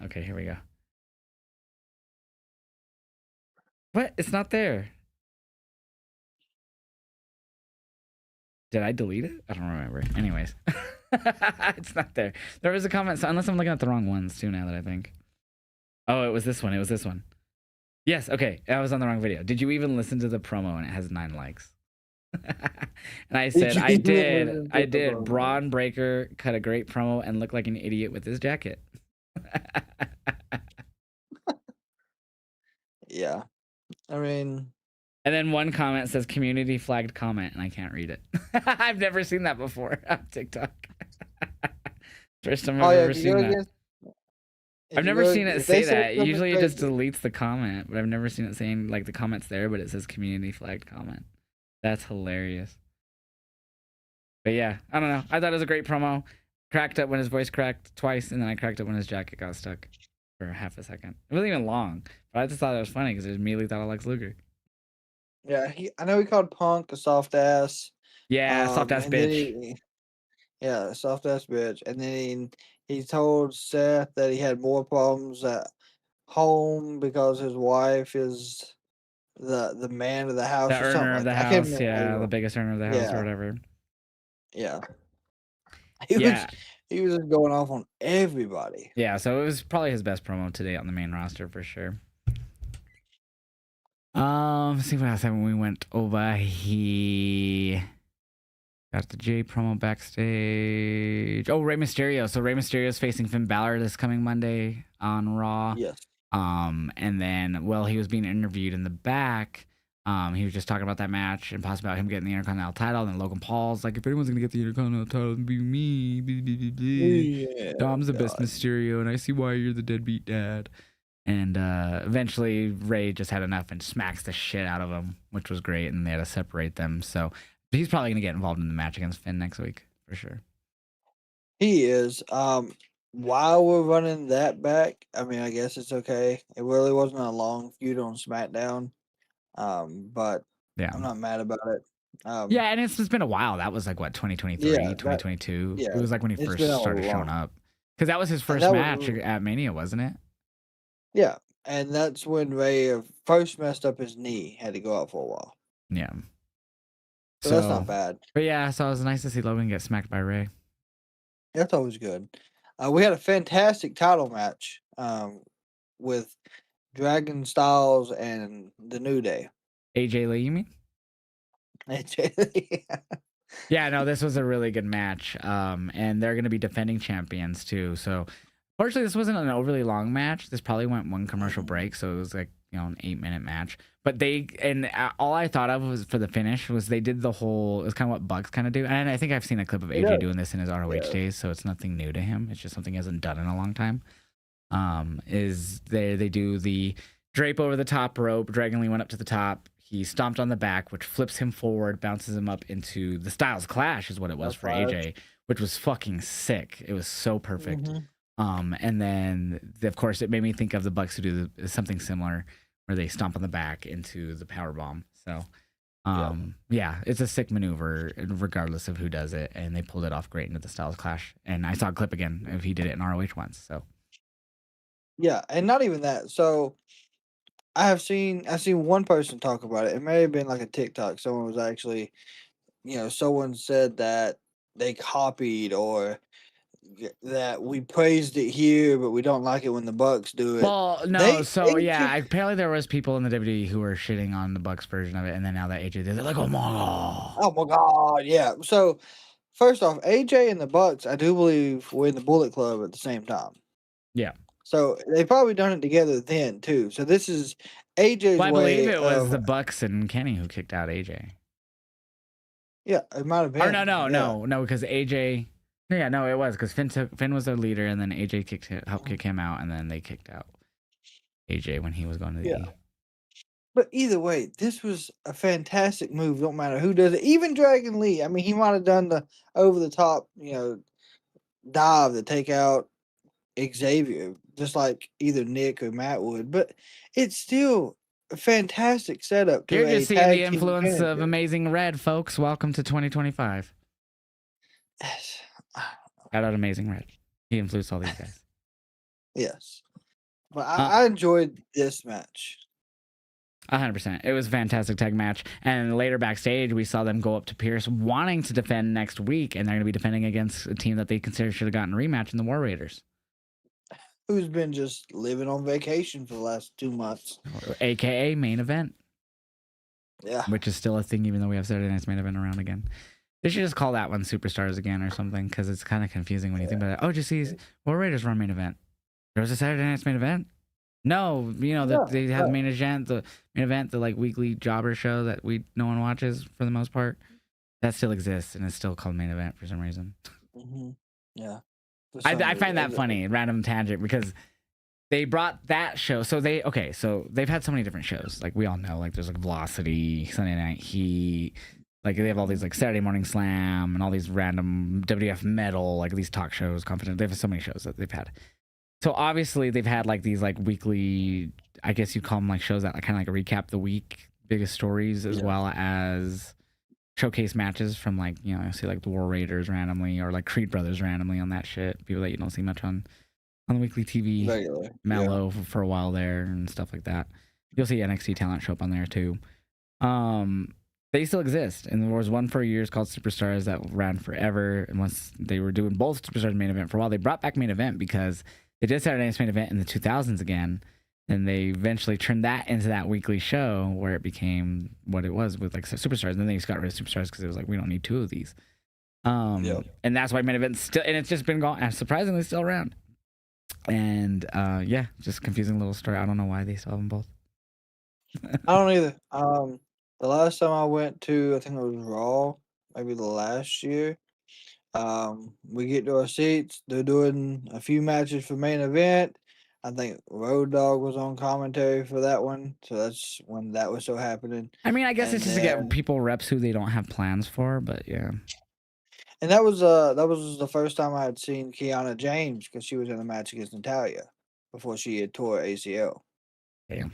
Okay, here we go. What? It's not there. Did I delete it? I don't remember. Anyways, it's not there. There was a comment, so unless I'm looking at the wrong ones too now that I think. Oh, it was this one. It was this one. Yes, okay. I was on the wrong video. Did you even listen to the promo? And it has 9 likes. And I said, I did. I did. Braun Breaker cut a great promo and looked like an idiot with his jacket. Yeah. I mean, and then one comment says community flagged comment, and I can't read it. I've never seen that before on TikTok. First time I've ever seen that. I've never seen it say that. Usually it just deletes the comment, but I've never seen it saying like the comment's there, but it says community flagged comment. That's hilarious. But yeah, I don't know. I thought it was a great promo. Cracked up when his voice cracked twice, and then I cracked up when his jacket got stuck for half a second. It wasn't even long, but I just thought it was funny because I immediately thought of Lex Luger. Yeah, I know he called Punk a soft ass. Yeah, soft ass bitch. Yeah, soft ass bitch. And then he told Seth that he had more problems at home because his wife is the man of the house The or something earner of like the that. I can't house, remember. yeah, the biggest earner of the house or whatever. Yeah. He was just going off on everybody. Yeah, so it was probably his best promo today on the main roster for sure. Let's see what else happened when we went over here. Got the J promo backstage. Oh, Rey Mysterio. So Rey Mysterio is facing Finn Balor this coming Monday on Raw. Yes. And then, well, he was being interviewed in the back. He was just talking about that match and possibly about him getting the Intercontinental title. And then Logan Paul's like, if anyone's gonna get the Intercontinental title, it'd be me. Yeah, Dom's the best Mysterio, and I see why you're the deadbeat dad. And eventually, Ray just had enough and smacks the shit out of him, which was great. And they had to separate them. So he's probably gonna get involved in the match against Finn next week for sure. He is. While we're running that back, I mean, I guess it's okay. It really wasn't a long feud on SmackDown. But yeah, I'm not mad about it. Yeah, and it's been a while. That was like what 2023, Yeah, 2022. yeah, It was like when he it's first been a started showing long- up, because that was his first that match was- at Mania, wasn't it? Yeah, and that's when Ray first messed up his knee, had to go out for a while. Yeah. So that's not bad. But yeah, so it was nice to see Logan get smacked by Ray. That's always good. We had a fantastic title match with Dragon Styles and the New Day. AJ Lee, you mean? Yeah. Yeah, no, this was a really good match. And they're going to be defending champions too. So, fortunately, this wasn't an overly long match. This probably went one commercial break, so it was like an 8-minute match. But all I thought of was for the finish was they did the whole. It was kind of what Bucks kind of do, and I think I've seen a clip of AJ doing this in his ROH days, so it's nothing new to him. It's just something he hasn't done in a long time. Is they do the drape over the top rope. Dragon Lee went up to the top. He stomped on the back, which flips him forward, bounces him up into the Styles Clash, is what it was for AJ, which was fucking sick. It was so perfect. Mm-hmm. And then, of course, it made me think of the Bucks who do something similar, where they stomp on the back into the powerbomb. So, yeah, it's a sick maneuver, regardless of who does it, and they pulled it off great into the Styles Clash. And I saw a clip again of he did it in ROH once. So, yeah, and not even that. So, I've seen one person talk about it. It may have been like a TikTok. Someone was actually, someone said that they copied or that we praised it here, but we don't like it when the Bucks do it. Well, no, apparently there was people in the WWE who were shitting on the Bucks version of it, and then now that AJ did it, they're like, oh my god, yeah. So first off, AJ and the Bucks, I do believe, were in the Bullet Club at the same time. Yeah. So they probably done it together then too. So this is AJ's way. I believe it was the Bucks and Kenny who kicked out AJ. Yeah, it might have been. Or no, because AJ. Yeah, no, it was because Finn was their leader, and then AJ helped kick him out, and then they kicked out AJ when he was going to the E. But either way, this was a fantastic move. Don't matter who does it. Even Dragon Lee. I mean, he might have done the over the top, dive to take out Xavier, just like either Nick or Matt would. But it's still fantastic setup to You're a just seeing the tag team influence of finisher. Amazing Red, folks. Welcome to 2025. Shout out Amazing Red. He influenced all these guys. Yes, but Uh, I enjoyed this match. 100%. It was a fantastic tag match. And later backstage, we saw them go up to Pierce wanting to defend next week. And they're going to be defending against a team that they consider should have gotten a rematch in the War Raiders. Who's been just living on vacation for the last 2 months. AKA main event. Yeah. Which is still a thing, even though we have Saturday Night's main event around again. They should just call that one Superstars again or something, because it's kind of confusing when you think about it. Oh, did you see War Raiders run main event? There was a Saturday Night's main event? No, they have the main event, the like weekly jobber show that no one watches for the most part. That still exists and it's still called main event for some reason. Mm-hmm. Yeah. I find that funny, random tangent, because they brought that show. So they've had so many different shows. Like we all know, like there's like Velocity, Sunday Night Heat, like they have all these like Saturday Morning Slam and all these random WF Metal, like these talk shows, Confident. They have so many shows that they've had. So obviously they've had like these like weekly, I guess you call them like shows that like, kind of like recap the week, biggest stories, as well as showcase matches from like, say like the War Raiders randomly or like Creed Brothers randomly on that shit. People that you don't see much on the weekly TV. Regular. Mellow for a while there and stuff like that. You'll see NXT talent show up on there too. They still exist, and there was one for years called Superstars that ran forever. And once they were doing both Superstars main event for a while, they brought back main event because they did Saturday Night's main event in the 2000s again, and they eventually turned that into that weekly show where it became what it was with like Superstars. And then they just got rid of Superstars because it was like, we don't need two of these. And that's why main event's still, and it's just been gone, and surprisingly still around. And just confusing little story. I don't know why they still have them both. I don't either. The last time I went to, I think it was Raw, maybe the last year. We get to our seats. They're doing a few matches for main event. I think Road Dogg was on commentary for that one, so that's when that was still happening. I mean, I guess it's just to get people reps who they don't have plans for, but yeah. And that was the first time I had seen Kiana James, because she was in a match against Natalia before she had tore ACL. Damn.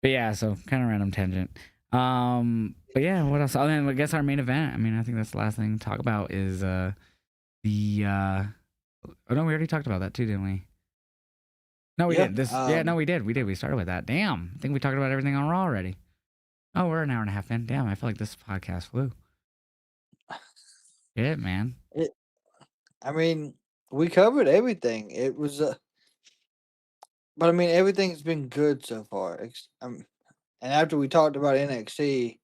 But yeah, so kind of random tangent. But yeah, what else? I guess our main event. I mean, I think that's the last thing to talk about is oh no, we already talked about that too, didn't we? No, we did. We did. We started with that. Damn. I think we talked about everything on Raw already. Oh, we're an hour and a half in. Damn, I feel like this podcast flew. Yeah, man. I mean, we covered everything. It was but I mean, everything's been good so far. And after we talked about NXT,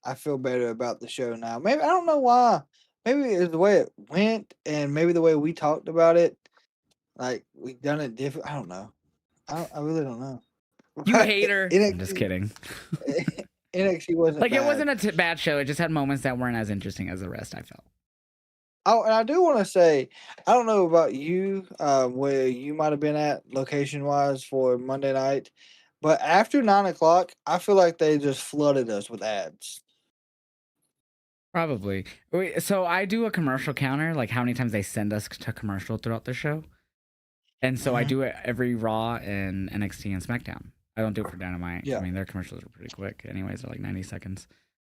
I feel better about the show now. Maybe I don't know why. Maybe it's the way it went, and maybe the way we talked about it. Like we done it different. I don't know. I really don't know. You hater. I'm just kidding. NXT wasn't like bad. It wasn't a bad show. It just had moments that weren't as interesting as the rest, I felt. Oh, and I do want to say, I don't know about you, where you might have been at location-wise for Monday night, but after 9:00, I feel like they just flooded us with ads. Probably. So I do a commercial counter, like how many times they send us to commercial throughout the show. And so I do it every Raw and NXT and SmackDown. I don't do it for Dynamite. Yeah. I mean, their commercials are pretty quick. Anyways, they're like 90 seconds.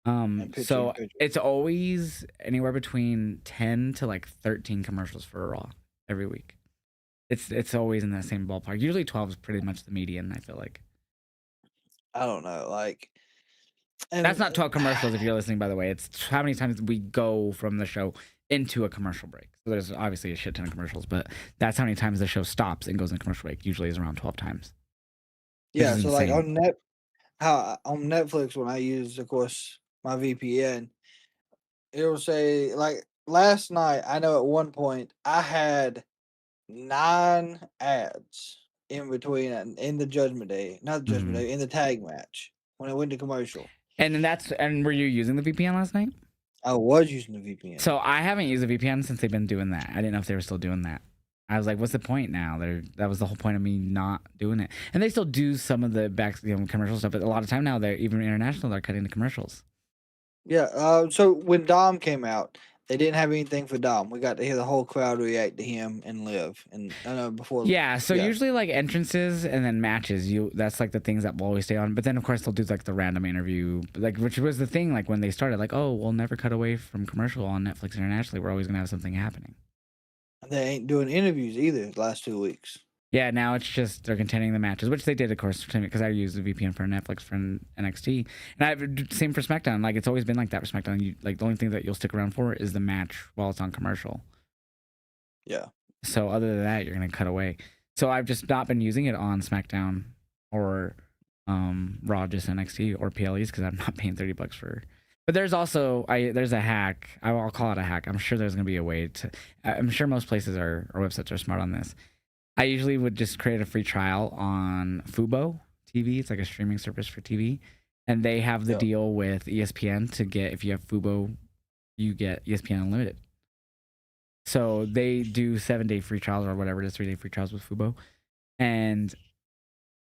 So it's always anywhere between 10 to like 13 commercials for a Raw every week. It's always in that same ballpark. Usually 12 is pretty much the median, I feel like. I don't know. Like, that's not 12 commercials if you're listening, by the way. It's how many times we go from the show into a commercial break. So there's obviously a shit ton of commercials, but that's how many times the show stops and goes into commercial break. Usually is around 12 times. Yeah, so like on Netflix, when I use, of course, my VPN, it'll say, like, last night, I know at one point I had 9 ads in between in the Judgment Day, not the Judgment Day, in the tag match when it went to commercial. And were you using the VPN last night? I was using the VPN. So I haven't used the VPN since they've been doing that. I didn't know if they were still doing that. I was like, what's the point now? That was the whole point of me not doing it. And they still do some of the commercial stuff, but a lot of time now, they're even international, they're cutting the commercials. Yeah. So when Dom came out, They didn't have anything for Dom. We got to hear the whole crowd react to him and Liv. And I know before. Yeah, so Yeah, usually like entrances and then matches, that's like the things that will always stay on. But then of course they'll do like the random interview, like which was the thing like when they started, like, oh, we'll never cut away from commercial on Netflix internationally. We're always gonna have something happening. they ain't doing interviews either the last 2 weeks. Yeah, now it's just they're containing the matches, which they did, of course, because I use the VPN for Netflix for NXT, and I've same for SmackDown. Like it's always been like that for SmackDown. You like the only thing that you'll stick around for is the match while it's on commercial. Yeah. So other than that, you're gonna cut away. So I've just not been using it on SmackDown or Raw, just NXT or PLEs because I'm not paying $30 for. But there's also there's a hack. I'll call it a hack. I'm sure there's gonna be a way to. I'm sure most places or websites are smart on this. I usually would just create a free trial on Fubo TV. It's like a streaming service for TV, and they have the deal with ESPN to get, if you have Fubo, you get ESPN Unlimited. So they do 7-day free trials or whatever it is, 3-day free trials with Fubo. And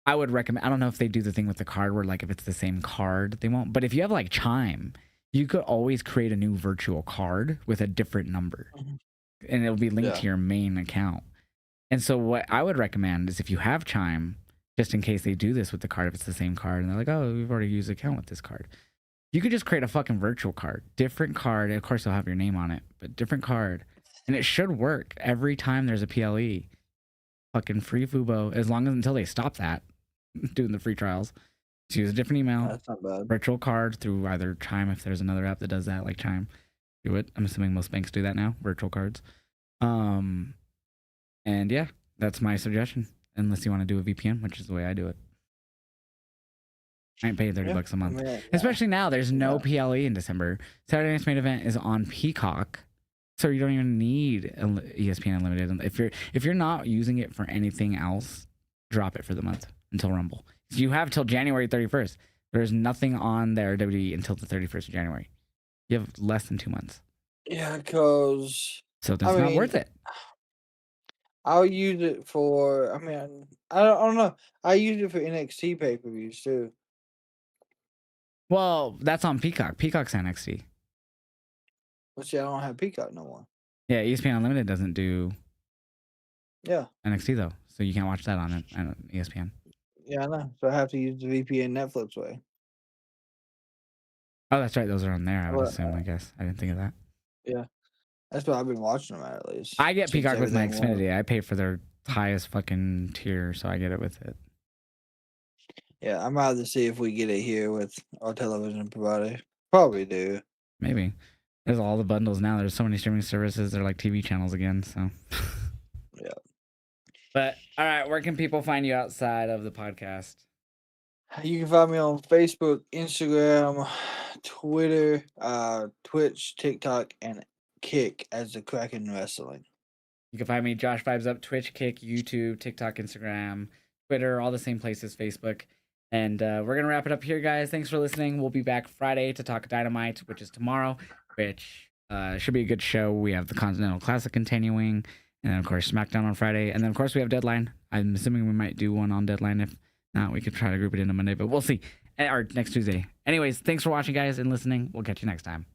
I would recommend, I don't know if they do the thing with the card where like if it's the same card, they won't. But if you have like Chime, you could always create a new virtual card with a different number. And it'll be linked to your main account. And so what I would recommend is if you have Chime, just in case they do this with the card, if it's the same card, and they're like, oh, we've already used the account with this card. You could just create a fucking virtual card. Different card. Of course, they'll have your name on it, but different card. And it should work every time there's a PLE. Fucking free Fubo, as long as until they stop that, doing the free trials. Just use a different email. That's not bad. Virtual card through either Chime, if there's another app that does that, like Chime. Do it. I'm assuming most banks do that now, virtual cards. And yeah, that's my suggestion. Unless you want to do a VPN, which is the way I do it. I ain't paying $30 a month. Especially now, there's no PLE in December. Saturday Night's Main Event is on Peacock, so you don't even need ESPN Unlimited. If you're not using it for anything else, drop it for the month until Rumble. So you have till January 31st. There's nothing on there WWE until the 31st of January. You have less than 2 months. Yeah, because so that's not worth it. I'll use it for. I don't know. I use it for NXT pay-per-views too. Well, that's on Peacock. Peacock's NXT. But see, I don't have Peacock no more. Yeah, ESPN Unlimited doesn't do. Yeah. NXT though, so you can't watch that on ESPN. Yeah, I know. So I have to use the VPN Netflix way. Oh, that's right. Those are on there. I would assume. I guess I didn't think of that. Yeah. That's what I've been watching them at least. I get Peacock with my Xfinity. I pay for their highest fucking tier, so I get it with it. Yeah, I'm about to see if we get it here with our television provider. Probably do. Maybe. There's all the bundles now. There's so many streaming services. They're like TV channels again, so. Yeah. But, all right, where can people find you outside of the podcast? You can find me on Facebook, Instagram, Twitter, Twitch, TikTok, and Kick as the Kraken Wrestling. You can find me, Josh Vibes Up, Twitch, Kick, YouTube, TikTok, Instagram, Twitter, all the same places, Facebook. And we're going to wrap it up here, guys. Thanks for listening. We'll be back Friday to talk Dynamite, which is tomorrow, which should be a good show. We have the Continental Classic continuing, and then, of course, SmackDown on Friday. And then, of course, we have Deadline. I'm assuming we might do one on Deadline. If not, we could try to group it into Monday, but we'll see. Or next Tuesday. Anyways, thanks for watching, guys, and listening. We'll catch you next time.